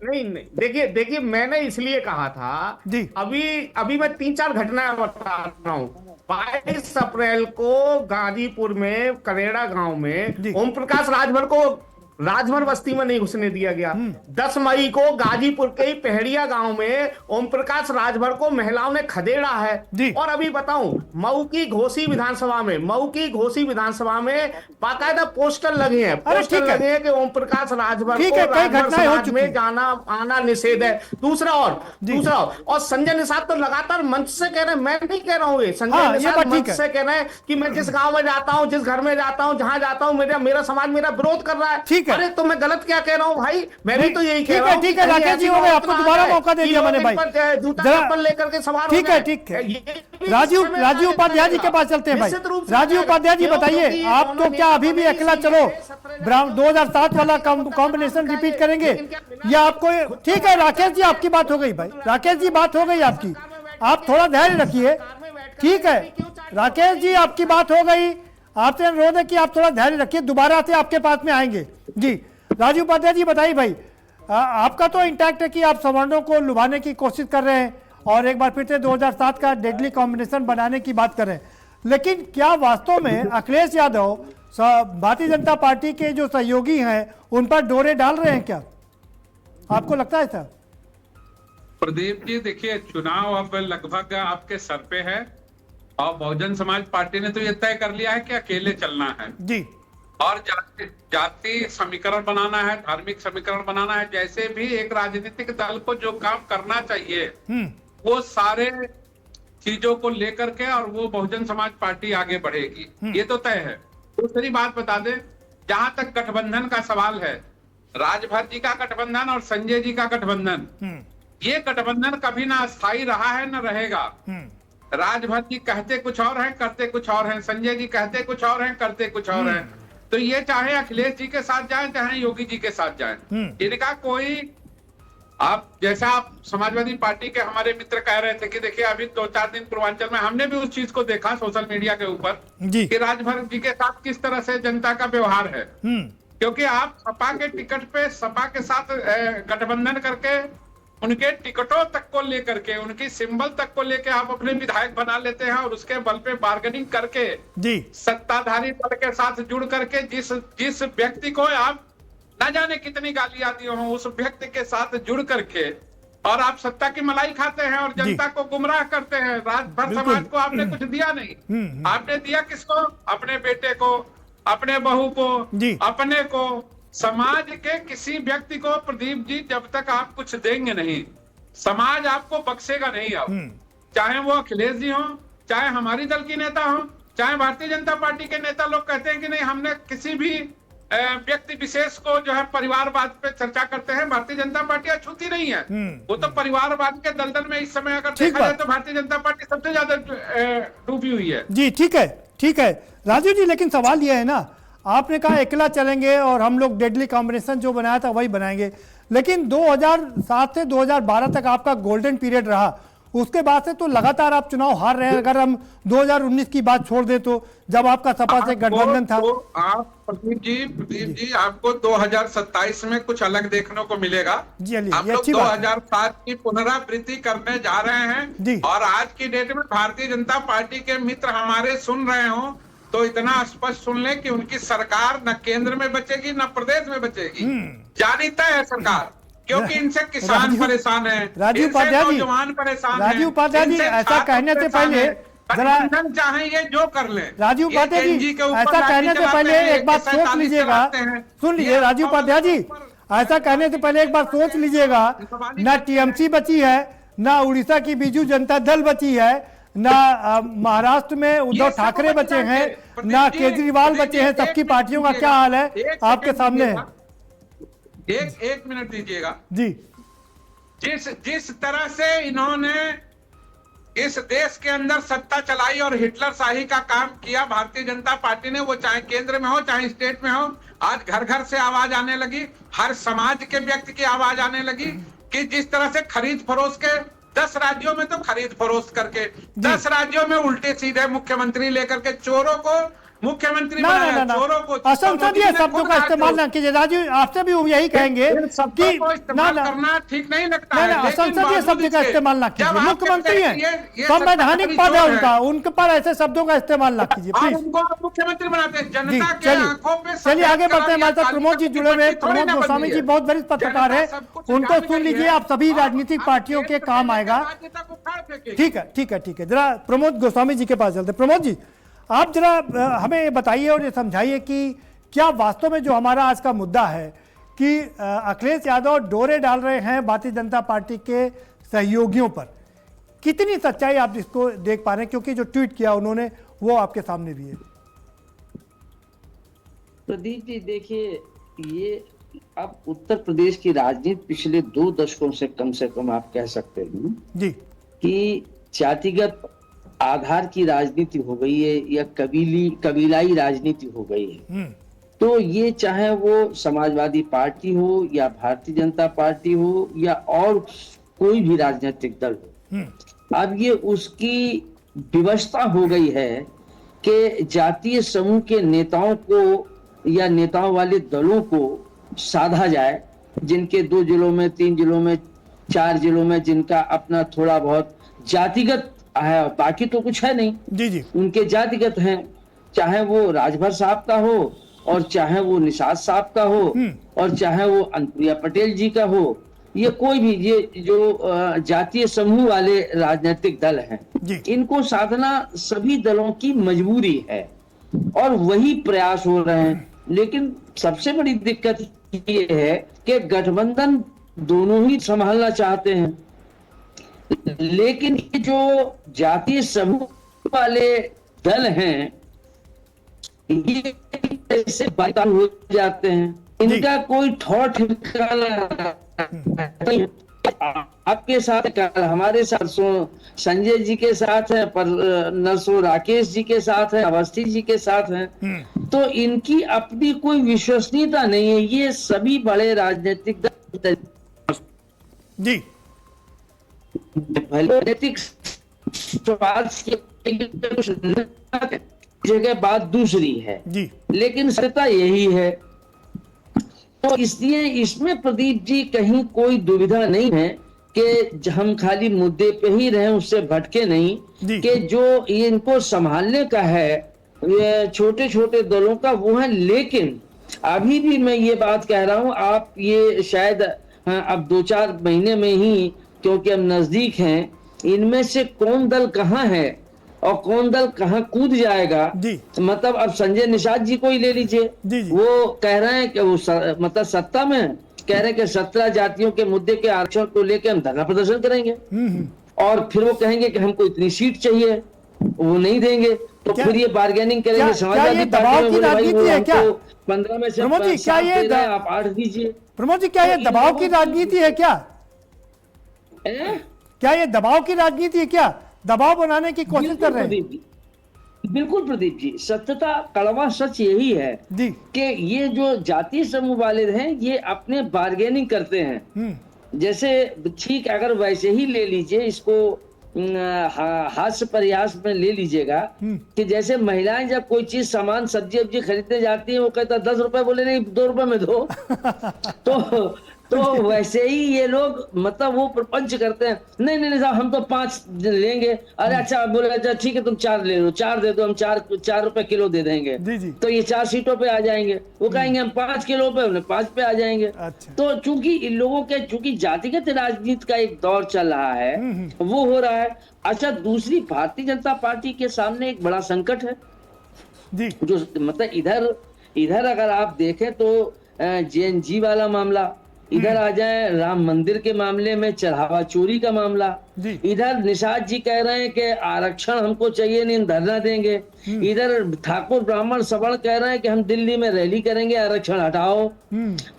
[SPEAKER 8] नहीं, देखिए मैंने इसलिए कहा था जी, अभी मैं 3-4 घटनाएं बता रहा हूँ। 22 अप्रैल को गाजीपुर में करेड़ा गांव में ओम प्रकाश राजभर बस्ती में नहीं घुसने दिया गया। 10 मई को गाजीपुर के पहड़िया गांव में ओम प्रकाश राजभर को महिलाओं ने खदेड़ा है। और अभी बताऊं, मऊ की घोसी विधानसभा में बाकायदा पोस्टर लगे हैं, कि ओम प्रकाश राजभर को राजभर समाज में जाना आना निषेध है। दूसरा और संजय निषाद तो लगातार मंच से कह रहे हैं, मैं नहीं कह रहा हूँ, संजय निषाद मंच से कह रहे हैं कि मैं जिस गाँव में जाता हूँ, जिस घर में जाता हूँ, जहाँ जाता हूँ, मेरा समाज मेरा विरोध कर रहा है। अरे तो मैं गलत क्या कह रहा हूँ भाई, मैं भी तो यही कह रहा हूँ।
[SPEAKER 5] ठीक है राकेश जी, हो गए, आपको दोबारा मौका दे दिया मैंने भाई,
[SPEAKER 8] जूता चप्पल लेकर के सवार।
[SPEAKER 5] ठीक है राजीव उपाध्याय जी के पास चलते हैं भाई। राजीव उपाध्याय जी बताइए, आप तो क्या अभी भी अकेला चलो 2007 वाला कॉम्बिनेशन रिपीट करेंगे या आपको? ठीक है राकेश जी, आपकी बात हो गई भाई, राकेश जी बात हो गई आपकी, आप थोड़ा धैर्य रखिए। ठीक है राकेश जी, आपकी बात हो गई, आपसे अनुरोध है कि आप थोड़ा धैर्य रखिए, दोबारा से आपके पास में आएंगे जी। राजीव उपाध्याय जी बताइए भाई, आपका तो इंटैक्ट है कि आप सवर्णों को लुभाने की कोशिश कर रहे हैं और एक बार फिर से 2007 का डेडली कॉम्बिनेशन बनाने की बात कर रहे हैं, लेकिन क्या वास्तव में अखिलेश यादव भारतीय जनता पार्टी के जो सहयोगी हैं उन पर डोरे डाल रहे हैं, क्या आपको लगता है सर?
[SPEAKER 12] प्रदीप जी देखिए, चुनाव अब लगभग आपके सर पे है और बहुजन समाज पार्टी ने तो ये तय कर लिया है कि अकेले चलना है जी, और जाति समीकरण बनाना है, धार्मिक समीकरण बनाना है। जैसे भी एक राजनीतिक दल को जो काम करना चाहिए वो सारे चीजों को लेकर के और वो बहुजन समाज पार्टी आगे बढ़ेगी, ये तो तय है। दूसरी बात बता दें, जहां तक गठबंधन का सवाल है, राजभर जी का गठबंधन और संजय जी का गठबंधन, ये गठबंधन कभी ना अस्थायी रहा है न रहेगा। राजभर जी कहते कुछ और हैं, करते कुछ और हैं, संजय जी कहते कुछ और हैं, करते कुछ और हैं। तो ये चाहे अखिलेश जी के साथ जाएं, चाहे योगी जी के साथ जाएं, इनका कोई, आप जैसा आप समाजवादी पार्टी के हमारे मित्र कह रहे थे कि देखिए अभी 2-4 दिन पूर्वांचल में हमने भी उस चीज को देखा सोशल मीडिया के ऊपर कि राजभर जी के साथ किस तरह से जनता का व्यवहार है। क्योंकि आप सपा के टिकट पे सपा के साथ गठबंधन करके उनके टिकटों तक को लेकर के, उनकी सिंबल तक को लेके आप अपने विधायक बना लेते हैं और उसके बल पे बार्गेनिंग करके सत्ताधारी दल के साथ जुड़ करके जिस व्यक्ति को आप न जाने कितनी गालियां दी हो, उस व्यक्ति के साथ जुड़ करके और आप सत्ता की मलाई खाते हैं और जनता को गुमराह करते हैं। राजभर समाज को आपने कुछ दिया नहीं, आपने दिया किसको? अपने बेटे को, अपने बहू को, अपने को। समाज के किसी व्यक्ति को प्रदीप जी जब तक आप कुछ देंगे नहीं, समाज आपको बख्शेगा नहीं। अब चाहे वो अखिलेश जी हो, चाहे हमारी दल की नेता हो, चाहे भारतीय जनता पार्टी के नेता लोग कहते हैं कि नहीं हमने किसी भी व्यक्ति विशेष को जो है परिवारवाद पे चर्चा करते हैं, भारतीय जनता पार्टी अछूती नहीं है। वो तो परिवारवाद के दलदल में इस समय अगर देखा जाए तो भारतीय जनता पार्टी सबसे ज्यादा डूबी हुई है। जी ठीक है, ठीक है राजू जी, लेकिन सवाल यह है ना, आपने कहा अकेला चलेंगे और हम लोग डेडली कॉम्बिनेशन जो बनाया था वही बनाएंगे, लेकिन 2007 से 2012 तक आपका गोल्डन पीरियड रहा, उसके बाद से तो लगातार आप चुनाव हार रहे हैं। अगर हम 2019 की बात छोड़ दें तो जब आपका सपा से गठबंधन था। आप प्रदीप जी आपको 2027 में कुछ अलग देखने को मिलेगा। हम लोग 2007 की पुनरावृत्ति करने जा रहे हैं और आज की डेट में भारतीय जनता पार्टी के मित्र हमारे सुन रहे हो तो इतना स्पष्ट सुन ले कि उनकी सरकार न केंद्र में बचेगी न प्रदेश में बचेगी। जानी तय है सरकार, क्योंकि इनसे किसान परेशान है,
[SPEAKER 5] राजीव उपाध्याय जी,
[SPEAKER 12] नौजवान परेशान है।
[SPEAKER 5] राजीव उपाध्याय जी ऐसा कहने से पहले
[SPEAKER 12] जरा चाहे ये जो कर ले,
[SPEAKER 5] राजीव उपाध्याय जी ऐसा कहने से पहले एक बात सोच लीजिएगा, सुन लीजिए राजीव उपाध्याय जी, ऐसा कहने से पहले एक बार सोच लीजिएगा, न टीएमसी बची है, न उड़ीसा की बीजू जनता दल बची है, ना महाराष्ट्र में उद्धव ठाकरे बचे हैं, ना केजरीवाल बचे हैं। सबकी पार्टियों का क्या हाल है आपके सामने है।
[SPEAKER 12] एक मिनट दीजिएगा
[SPEAKER 5] जी।
[SPEAKER 12] जिस तरह से इन्होंने इस देश के अंदर सत्ता चलाई और हिटलर शाही का काम किया भारतीय जनता पार्टी ने, वो चाहे केंद्र में हो चाहे स्टेट में हो, आज घर घर से आवाज आने लगी, हर समाज के व्यक्ति की आवाज आने लगी कि जिस तरह से खरीद फरोख्त के 10 राज्यों में तो खरीद फरोख्त करके 10 राज्यों में उल्टे सीधे मुख्यमंत्री लेकर के चोरों को मुख्यमंत्री बनाया, चोरों को
[SPEAKER 5] असंसदीय शब्दों का इस्तेमाल ना कीजिए। राजू आपसे भी यही कहेंगे कि
[SPEAKER 12] ना करना ठीक नहीं लगता है।
[SPEAKER 5] असंसदीय शब्द का इस्तेमाल ना कीजिए। मुख्यमंत्री हैं, संवैधानिक पद है उनका, उनके पर ऐसे शब्दों का इस्तेमाल ना कीजिए प्लीज।
[SPEAKER 12] उनको मुख्यमंत्री बनाते हैं, जनता के आंखों पे।
[SPEAKER 5] चलिए आगे बढ़ते हैं, हमारे साथ प्रमोद जी जुड़े हुए। प्रमोद गोस्वामी जी बहुत वरिष्ठ पत्रकार है, उनको सुन लीजिए, आप सभी राजनीतिक पार्टियों के काम आएगा। ठीक है, ठीक है, ठीक है, जरा प्रमोद गोस्वामी जी के पास चलते। प्रमोद जी आप जरा हमें ये बताइए और ये समझाइए कि क्या वास्तव में जो हमारा आज का मुद्दा है कि अखिलेश यादव डोरे डाल रहे हैं भारतीय जनता पार्टी के सहयोगियों पर, कितनी सच्चाई आप इसको देख पा रहे हैं, क्योंकि जो ट्वीट किया उन्होंने वो आपके सामने भी है।
[SPEAKER 13] प्रदीप जी देखिए, ये अब उत्तर प्रदेश की राजनीति पिछले 2 दशकों से कम आप कह सकते हैं
[SPEAKER 5] जी
[SPEAKER 13] कि जातिगत आधार की राजनीति हो गई है या कबीलाई राजनीति हो गई है। तो ये चाहे वो समाजवादी पार्टी हो या भारतीय जनता पार्टी हो या और कोई भी राजनीतिक दल हो, अब ये उसकी व्यवस्था हो गई है कि जातीय समूह के नेताओं को या नेताओं वाले दलों को साधा जाए, जिनके 2 जिलों में 3 जिलों में 4 जिलों में जिनका अपना थोड़ा बहुत जातिगत है, बाकी तो कुछ है नहीं।
[SPEAKER 5] जी जी,
[SPEAKER 13] उनके जातिगत हैं, चाहे वो राजभर साहब का हो और चाहे वो निषाद साहब का हो और चाहे वो अनुप्रिया पटेल जी का हो, ये कोई भी ये जो जातीय समूह वाले राजनीतिक दल हैं, इनको साधना सभी दलों की मजबूरी है और वही प्रयास हो रहे हैं। लेकिन सबसे बड़ी दिक्कत ये है कि गठबंधन दोनों ही संभालना चाहते हैं। लेकिन ये जो जातीय समूह वाले दल हैं ये ऐसे बाइकाट हो जाते हैं, इनका कोई ठौर ठिकाना नहीं। आपके साथ कल हमारे साथ संजय जी के साथ है, नरसों राकेश जी के साथ है, अवस्थी जी के साथ है, तो इनकी अपनी कोई विश्वसनीयता नहीं है। ये सभी बड़े राजनीतिक दल
[SPEAKER 5] जी
[SPEAKER 13] राजनीतिक जगह बात दूसरी है
[SPEAKER 5] जी,
[SPEAKER 13] लेकिन सत्ता यही है। तो इसलिए इसमें प्रदीप जी कहीं कोई दुविधा नहीं है कि हम खाली मुद्दे पे ही रहें, उससे भटके नहीं कि जो ये इनको संभालने का है ये छोटे छोटे दलों का वो है। लेकिन अभी भी मैं ये बात कह रहा हूं, आप ये शायद अब 2-4 महीने में ही, क्योंकि हम नजदीक हैं, इनमें से कौन दल कहाँ है और कौन दल कहाँ कूद जाएगा। मतलब अब संजय निषाद जी को ही ले लीजिए, वो कह रहे हैं कि वो मतलब सत्ता में कह रहे हैं कि 17 जातियों के मुद्दे के आरक्षण को लेकर हम धरना प्रदर्शन करेंगे, और फिर वो कहेंगे कि हमको इतनी सीट चाहिए, वो नहीं देंगे तो फिर ये बार्गेनिंग करेंगे। समाजवादी पार्टी में राजनीति है क्या? 15 में से
[SPEAKER 5] प्रमोद जी क्या ये
[SPEAKER 13] आप 8 दीजिए।
[SPEAKER 5] प्रमोद जी क्या ये दबाव की राजनीति है क्या? क्या ये दबाव की राजनीति है क्या? दबाव बनाने की कोशिश कर रहे हैं?
[SPEAKER 13] बिल्कुल प्रदीप जी, सत्यता कड़वा सच यही है कि ये जो जातीय समूह वाले हैं ये अपने बार्गेनिंग करते हैं। जैसे ठीक अगर वैसे ही ले लीजिए इसको, हास्य प्रयास में ले लीजिएगा कि जैसे महिलाएं जब कोई चीज सामान सब्जी वब्जी खरीदने जाती है, वो कहता 10 रुपए, बोले नहीं 2 रुपए में दो। तो वैसे ही ये लोग मतलब वो प्रपंच करते हैं, नहीं नहीं साहब हम तो 5 लेंगे। अरे अच्छा, बोले अच्छा ठीक है तुम 4 ले लो, 4 दे दो, हम 4 रुपए किलो दे देंगे। तो ये 4 सीटों पे आ जाएंगे, वो कहेंगे हम 5 किलो पे, उन्हें 5 पे आ जाएंगे। तो चूंकि इन लोगों के चूंकि जातिगत राजनीति का एक दौर चल रहा है, वो हो रहा है। अच्छा, दूसरी भारतीय जनता पार्टी के सामने एक बड़ा संकट है जो मतलब इधर अगर आप देखें तो JNG वाला मामला, इधर आ जाए राम मंदिर के मामले में चढ़ावा चोरी का मामला, इधर निषाद जी कह रहे हैं कि आरक्षण हमको चाहिए नहीं, धरना देंगे। इधर ठाकुर ब्राह्मण सवर्ण कह रहे हैं कि हम दिल्ली में रैली करेंगे, आरक्षण हटाओ।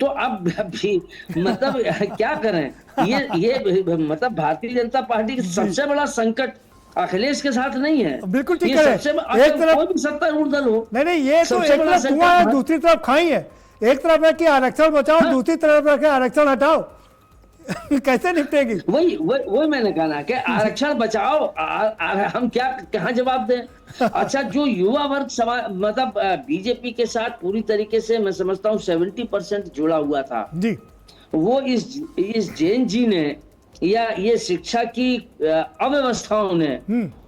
[SPEAKER 13] तो अब भी मतलब क्या करें? ये मतलब भारतीय जनता पार्टी का सबसे बड़ा संकट अखिलेश के साथ नहीं है।
[SPEAKER 5] बिल्कुल ठीक
[SPEAKER 13] है,
[SPEAKER 5] एक तरफ
[SPEAKER 13] कोई भी सत्तारूढ़ दल हो,
[SPEAKER 5] नहीं ये तो एक तरफ कुआं है, दूसरी तरफ खाई है। एक तरफ है कि आरक्षण बचाओ, दूसरी तरफ है कि आरक्षण हटाओ। कैसे निपटेगी?
[SPEAKER 13] वही मैंने कहा ना कि आरक्षण बचाओ, हम क्या कहाँ जवाब दें। अच्छा, जो युवा वर्ग मतलब बीजेपी के साथ पूरी तरीके से मैं समझता हूँ 70% जुड़ा हुआ था
[SPEAKER 5] जी,
[SPEAKER 13] वो इस JNG ने या ये शिक्षा की अव्यवस्थाओं ने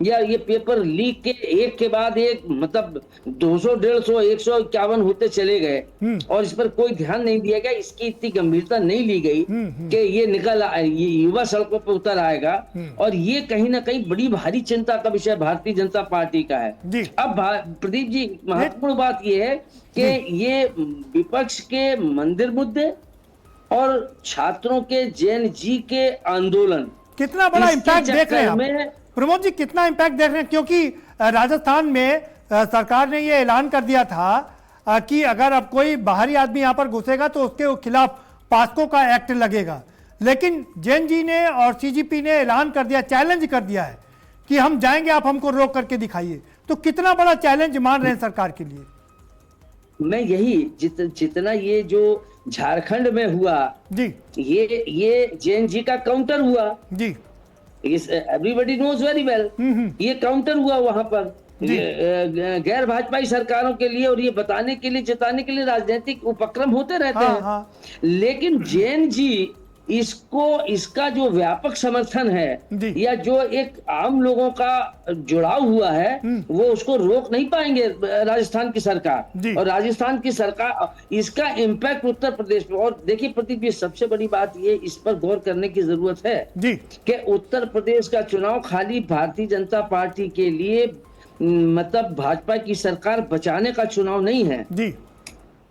[SPEAKER 13] या ये पेपर लीक के एक के बाद एक मतलब 200, 150, 151 होते चले गए और इस पर कोई ध्यान नहीं दिया गया, इसकी इतनी गंभीरता नहीं ली गई कि ये युवा सड़कों पर उतर आएगा। और ये कहीं ना कहीं बड़ी भारी चिंता का विषय भारतीय जनता पार्टी का है। अब प्रदीप जी, महत्वपूर्ण बात ये है कि ये विपक्ष के मंदिर मुद्दे और छात्रों के JNG के आंदोलन
[SPEAKER 5] कितना बड़ा इम्पैक्ट देख रहे हैं प्रमोद जी? कितना इम्पैक्ट देख रहे हैं? क्योंकि राजस्थान में सरकार ने ये ऐलान कर दिया था कि अगर अब कोई बाहरी आदमी यहाँ पर घुसेगा तो उसके खिलाफ पास्को का एक्ट लगेगा। लेकिन JNG ने और CGP ने ऐलान कर दिया, चैलेंज कर दिया है कि हम जाएंगे, आप हमको रोक करके दिखाइए। तो कितना बड़ा चैलेंज मान रहे हैं सरकार के लिए? मैं
[SPEAKER 13] यही जितना ये जो झारखंड में हुआ
[SPEAKER 5] जी,
[SPEAKER 13] ये JNG का काउंटर हुआ जी, एवरीबॉडी नोज वेरी वेल। ये काउंटर हुआ वहां पर गैर भाजपाई सरकारों के लिए, और ये बताने के लिए, जताने के लिए राजनीतिक उपक्रम होते रहते हैं। लेकिन JNG इसका जो व्यापक समर्थन है या जो एक आम लोगों का जुड़ाव हुआ है, वो उसको रोक नहीं पाएंगे राजस्थान की सरकार। और राजस्थान की सरकार इसका इम्पैक्ट उत्तर प्रदेश में। और देखिए प्रदीप, ये सबसे बड़ी बात ये, इस पर गौर करने की जरूरत है कि उत्तर प्रदेश का चुनाव खाली भारतीय जनता पार्टी के लिए मतलब भाजपा की सरकार बचाने का चुनाव नहीं है।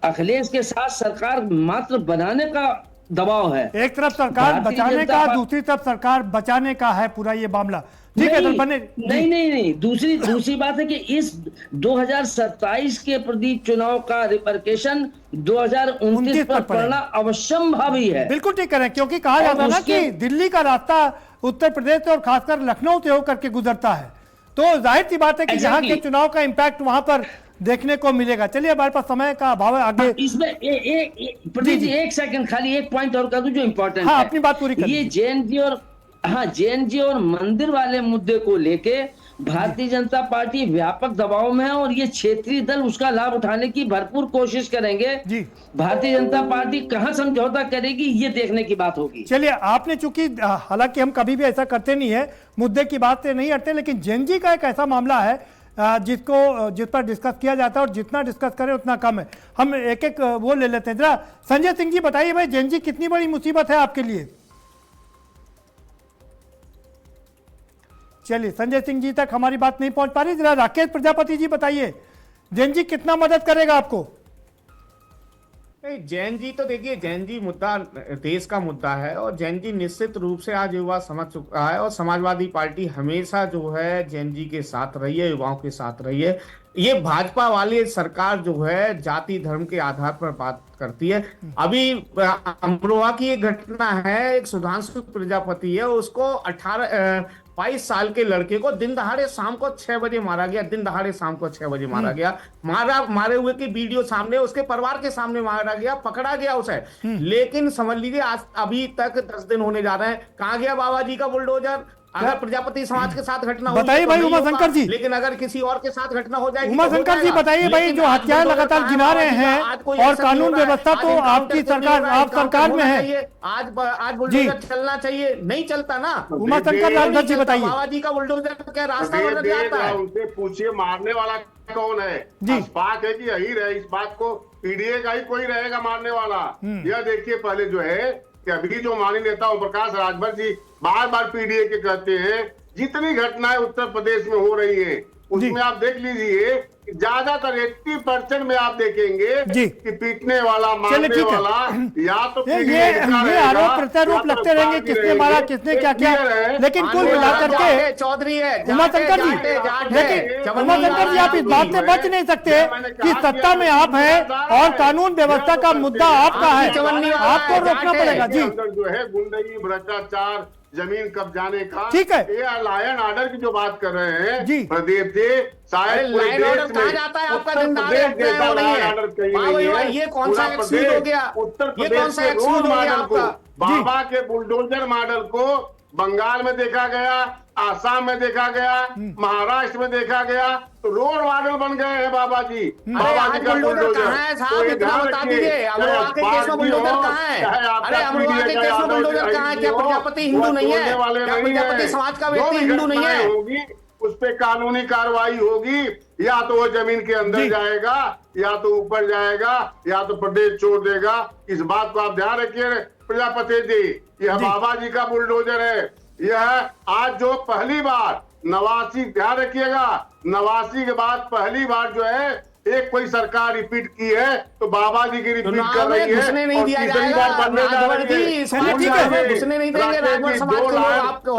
[SPEAKER 13] अखिलेश के साथ सरकार मात्र बनाने का दबाव है।
[SPEAKER 5] एक तरफ सरकार
[SPEAKER 13] भारतीय
[SPEAKER 5] बचाने
[SPEAKER 13] जनता
[SPEAKER 5] का, दूसरी तरफ सरकार बचाने का है पूरा ये मामला। ठीक है
[SPEAKER 13] नहीं, दूसरी बात है कि इस 2027 के प्रति चुनाव का रिपरकेशन 2029 पर पड़ना अवश्यंभावी है।
[SPEAKER 5] बिल्कुल ठीक करें, क्योंकि कहा जाता है ना कि दिल्ली का रास्ता उत्तर प्रदेश और खासकर लखनऊ से होकर के गुजरता है, तो जाहिर सी बात है कि यहाँ के चुनाव का इम्पैक्ट वहां पर देखने को मिलेगा। चलिए, हमारे पास समय का अभाव है, आगे
[SPEAKER 13] इसमें प्रदीप जी एक सेकंड, खाली एक पॉइंट और कर दूं जो इम्पोर्टेंट है।
[SPEAKER 5] अपनी बात पूरी करिए।
[SPEAKER 13] ये जेएनजी और मंदिर वाले मुद्दे को लेके भारतीय जनता पार्टी व्यापक दबाव में है और ये क्षेत्रीय दल उसका लाभ उठाने की भरपूर कोशिश करेंगे। भारतीय जनता पार्टी कहां समझौता करेगी ये देखने की बात होगी।
[SPEAKER 5] चलिए, आपने चूंकि हालांकि हम कभी भी ऐसा करते नहीं है, मुद्दे की बात से नहीं हटते, लेकिन जेएनजी का एक ऐसा मामला है जिस पर डिस्कस किया जाता है और जितना डिस्कस करें उतना कम है। हम एक एक वो ले लेते हैं। जरा संजय सिंह जी बताइए भाई, जेएनजी कितनी बड़ी मुसीबत है आपके लिए? चलिए, संजय सिंह जी तक हमारी बात नहीं पहुंच पा रही। जरा राकेश प्रजापति जी बताइए, जेएनजी कितना मदद करेगा आपको?
[SPEAKER 8] नहीं, जेएनजी तो देखिए, जेएनजी मुद्दा देश का मुद्दा है और जेएनजी निश्चित रूप से आज युवा समझ चुका है और समाजवादी पार्टी हमेशा जो है जेएनजी के साथ रही है, युवाओं के साथ रही है। ये भाजपा वाली सरकार जो है जाति धर्म के आधार पर बात करती है। अभी अमरोहा की एक घटना है, एक सुधांशु प्रजापति है, उसको 22 साल के लड़के को दिन दहाड़े शाम को 6 बजे मारा गया। दिन दहाड़े शाम को 6 बजे मारा गया। मारे हुए की वीडियो सामने, उसके परिवार के सामने मारा गया, पकड़ा गया उसे। लेकिन समझ लीजिए आज अभी तक 10 दिन होने जा रहे हैं, कहां गया बाबा जी का बुलडोजर? अगर प्रजापति समाज के साथ घटना
[SPEAKER 5] बताइए भाई उमा शंकर जी,
[SPEAKER 8] लेकिन अगर किसी और के साथ घटना हो जाएगी,
[SPEAKER 5] उमा शंकर जी बताइए भाई, जो हत्याएं लगातार गिना रहे हैं और कानून व्यवस्था तो आपकी सरकार, आप सरकार में है,
[SPEAKER 8] आज बुलडोजर चलना चाहिए, नहीं चलता ना।
[SPEAKER 5] उमा शंकर राजभर जी बताइए,
[SPEAKER 8] बाबा जी का बुलडोजर क्या रास्ता बदल जाता है?
[SPEAKER 11] उनसे पूछिए मारने वाला कौन है? बात है कि यही रहे, इस बात को पीडीए का ही कोई रहेगा मारने वाला। यह देखिए, पहले जो है कि अभी जो माननीय नेता ओम प्रकाश राजभर जी बार बार पीडीए के कहते हैं, जितनी घटनाएं उत्तर प्रदेश में हो रही है उसमें आप देख लीजिए ज्यादातर 80% में आप देखेंगे कि पीटने वाला, मारने वाला, या तो
[SPEAKER 5] ये आरोप प्रत्यारोप लगते रहेंगे, किसने मारा, किसने क्या किया, लेकिन कुल मिलाकर के
[SPEAKER 8] चौधरी है
[SPEAKER 5] उमा शंकर जी, लेकिन उमा शंकर जी आप इस बात से बच नहीं सकते कि सत्ता में आप हैं और कानून व्यवस्था का मुद्दा आपका है, आपको रोकना पड़ेगा। जी,
[SPEAKER 11] जो है गुंडगी, भ्रष्टाचार, जमीन कब्जाने का,
[SPEAKER 5] ठीक है,
[SPEAKER 11] ये लायन ऑर्डर की जो बात कर रहे हैं जी प्रदीप जी, शायद
[SPEAKER 8] लायन ऑर्डर कहा जाता है आपका? ये कौन सा एक्सक्यूज हो गया? ये कौन सा एक्सक्यूज हो गया आपका?
[SPEAKER 11] बाबा के बुलडोजर मॉडल को बंगाल में देखा गया, आसाम में देखा गया, महाराष्ट्र में देखा गया, तो रोड मॉडल बन गए हैं बाबा जी। बाबा जी का बुलडोजर
[SPEAKER 8] कहाँ है साहब, इतना बता दीजिए। अमरोहा के केस में बुलडोजर कहाँ है? अरे अमरोहा के केस में बुलडोजर कहाँ है? क्या प्रजापति हिंदू नहीं है? क्या प्रजापति समाज का व्यक्ति हिंदू नहीं है?
[SPEAKER 11] होगी उस पे कानूनी कार्रवाई होगी, या तो वो जमीन के अंदर जाएगा, या तो ऊपर जाएगा, या तो प्रदेश छोड़ देगा। इस बात को आप ध्यान रखिए प्रजापति जी, यह बाबा जी का बुलडोजर है। यह आज जो पहली बार 89, ध्यान रखिएगा, 89 के बाद पहली बार जो है एक कोई सरकार रिपीट की है तो बाबा जी की रिपीट कर रही है।
[SPEAKER 8] घुसने नहीं दिया जाएगा, घुसने नहीं देंगे राजभर समाज के लोग आपको,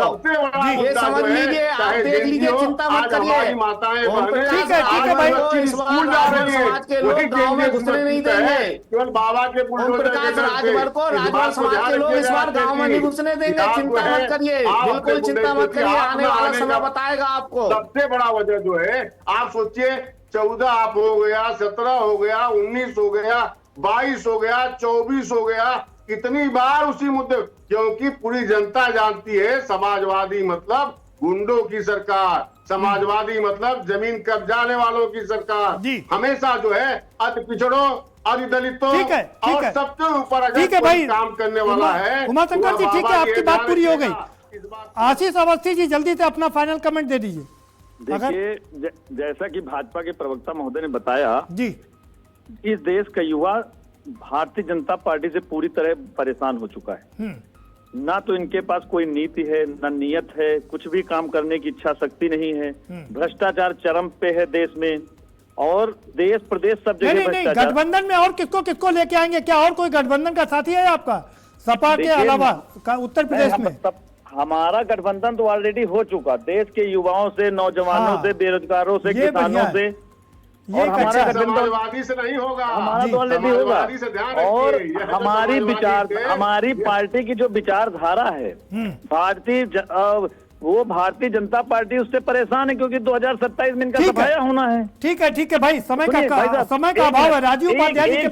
[SPEAKER 8] ये समझ लीजिए, आप देख लीजिए, चिंता मत करिए।
[SPEAKER 11] माताएं
[SPEAKER 5] ठीक है भाई,
[SPEAKER 11] स्कूल जा रही है,
[SPEAKER 8] समाज के लोग गाँव में घुसने नहीं देंगे।
[SPEAKER 11] केवल बाबा के
[SPEAKER 8] राजभर को, राजभर समाज के लोग इस बार गाँव में नहीं घुसने देंगे, चिंता मत करिए, बिल्कुल चिंता मत करिए, आने वाला समय बताएगा आपको।
[SPEAKER 11] सबसे बड़ा वजह जो है, आप सोचिए 14 आप हो गया, 17 हो गया, 19 हो गया, 22 हो गया, 24 हो गया, कितनी बार उसी मुद्दे, क्योंकि पूरी जनता जानती है समाजवादी मतलब गुंडों की सरकार, समाजवादी मतलब जमीन कब्जाने वालों की सरकार। हमेशा जो है अति पिछड़ों, अति दलितों और सबसे ऊपर अगर कोई काम करने वाला है।
[SPEAKER 5] उमा शंकर जी ठीक है, आपकी बात पूरी हो गई। आशीष अवस्थी जी जल्दी से अपना फाइनल कमेंट दे दीजिए।
[SPEAKER 14] देखिए, जैसा कि भाजपा के प्रवक्ता महोदय ने बताया
[SPEAKER 5] जी,
[SPEAKER 14] इस देश का युवा भारतीय जनता पार्टी से पूरी तरह परेशान हो चुका है। ना तो इनके पास कोई नीति है, ना नियत है, कुछ भी काम करने की इच्छा शक्ति नहीं है। भ्रष्टाचार चरम पे है देश में, और देश प्रदेश सब जगह
[SPEAKER 5] नहीं, गठबंधन में और किसको किसको लेके आएंगे? क्या और कोई गठबंधन का साथी है आपका? सपा के अलावा उत्तर प्रदेश में
[SPEAKER 14] हमारा गठबंधन तो ऑलरेडी हो चुका, देश के युवाओं से, नौजवानों से, बेरोजगारों से, किसानों से, और हमारा
[SPEAKER 11] समाजवादी से नहीं होगा,
[SPEAKER 14] हमारा तो ऑलरेडी होगा। और हमारी हमारी पार्टी की जो विचारधारा है, वो भारतीय जनता पार्टी उससे परेशान है, क्योंकि 2027 में इनका सफाया होना है।
[SPEAKER 5] ठीक है भाई, समय का अभाव है। राजीव उपाध्याय जी के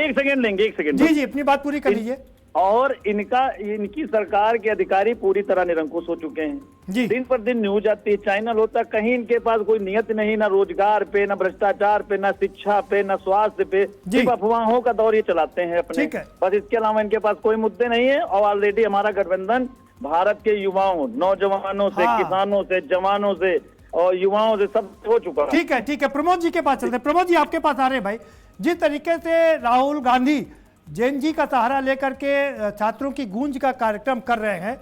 [SPEAKER 14] एक सेकंड लेंगे, एक सेकंड
[SPEAKER 5] जी अपनी बात पूरी कर लीजिए।
[SPEAKER 14] और इनकी सरकार के अधिकारी पूरी तरह निरंकुश हो चुके हैं। दिन पर दिन न्यूज आती है, चैनल होता, कहीं इनके पास कोई नियत नहीं, ना रोजगार पे, ना भ्रष्टाचार पे, ना शिक्षा पे, ना स्वास्थ्य पे, सिर्फ अफवाहों का दौर ये चलाते हैं अपने। बस इसके अलावा इनके पास कोई मुद्दे नहीं है। और ऑलरेडी हमारा गठबंधन भारत के युवाओं, नौजवानों से, किसानों से, जवानों से और युवाओं से सब हो चुका है।
[SPEAKER 5] ठीक है प्रमोद जी के पास चलते हैं। प्रमोद जी आपके पास आ रहे हैं भाई। जिस तरीके से राहुल गांधी जैन जी का सहारा लेकर के छात्रों की गूंज का कार्यक्रम कर रहे हैं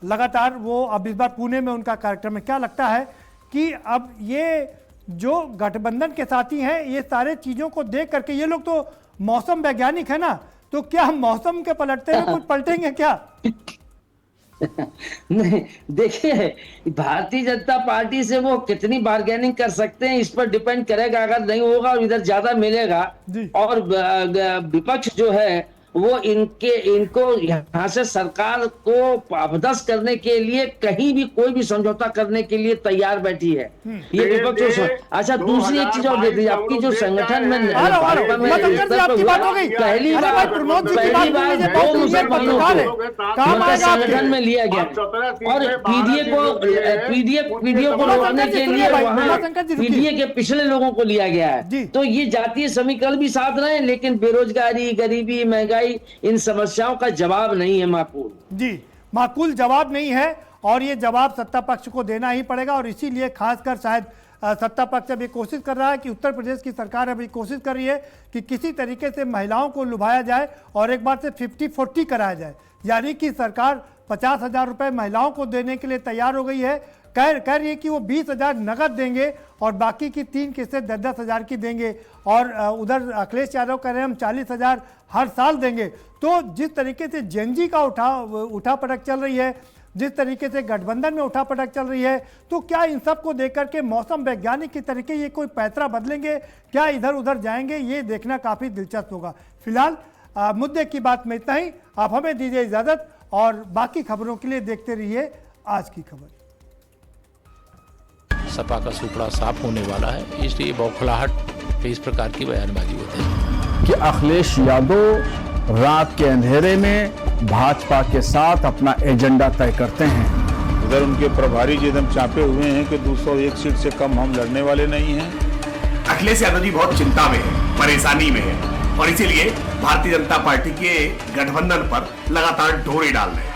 [SPEAKER 5] लगातार, वो अब इस बार पुणे में उनका कार्यक्रम है, क्या लगता है कि अब ये जो गठबंधन के साथी हैं, ये सारे चीजों को देख करके, ये लोग तो मौसम वैज्ञानिक है ना, तो क्या हम मौसम के पलटते हुए कुछ पलटेंगे क्या?
[SPEAKER 13] नहीं, देखिए भारतीय जनता पार्टी से वो कितनी बार्गेनिंग कर सकते हैं इस पर डिपेंड करेगा। अगर नहीं होगा और इधर ज्यादा मिलेगा, और विपक्ष जो है वो इनको यहाँ से सरकार को अपदस्थ करने के लिए कहीं भी कोई भी समझौता करने के लिए तैयार बैठी है ये विपक्ष। अच्छा, दूसरी एक चीज और देख लीजिए, आपकी जो संगठन में पहली बार 2 मुसलमानों को संगठन में लिया गया, और पीडीए को रोकने के लिए वहाँ पीडीए के पिछले लोगों को लिया गया है। तो ये जातीय समीकरण भी साथ रहे, लेकिन बेरोजगारी, गरीबी, महंगाई, इन समस्याओं का जवाब नहीं है माकूल।
[SPEAKER 5] जी, माकूल जवाब नहीं है, और ये जवाब सत्ता पक्ष को देना ही पड़ेगा। और इसीलिए खासकर शायद सत्ता पक्ष अभी कोशिश कर रहा है कि उत्तर प्रदेश की सरकार अभी कोशिश कर रही है कि किसी तरीके से महिलाओं को लुभाया जाए और एक बार से 50-40 कराया जाए, यानी कि सरकार 50,000 रुपए महिलाओं को देने के लिए तैयार हो गई है। कह रही है कि वो 20,000 नगद देंगे और बाकी की 3 किस्तें 10,000 की देंगे। और उधर अखिलेश यादव कह रहे हैं हम 40,000 हर साल देंगे। तो जिस तरीके से जेनजी का उठापटक चल रही है, जिस तरीके से गठबंधन में उठापटक चल रही है, तो क्या इन सब को देख करके मौसम वैज्ञानिक की तरीके ये कोई पैतरा बदलेंगे, क्या इधर उधर जाएंगे, ये देखना काफ़ी दिलचस्प होगा। फिलहाल मुद्दे की बात में इतना ही। आप हमें दीजिए इजाज़त, और बाकी खबरों के लिए देखते रहिए आज की खबर।
[SPEAKER 1] सपा का सुपड़ा साफ होने वाला है, इसलिए बौखलाहट पे इस प्रकार की बयानबाजी होती है
[SPEAKER 2] कि अखिलेश यादव रात के अंधेरे में भाजपा के साथ अपना एजेंडा तय करते हैं।
[SPEAKER 3] उधर उनके प्रभारी जी एकदम चापे हुए हैं कि 201 सीट से कम हम लड़ने वाले नहीं हैं।
[SPEAKER 4] अखिलेश यादव जी बहुत चिंता में है, परेशानी में है, और इसीलिए भारतीय जनता पार्टी के गठबंधन पर लगातार ढोरी डाल रहे हैं।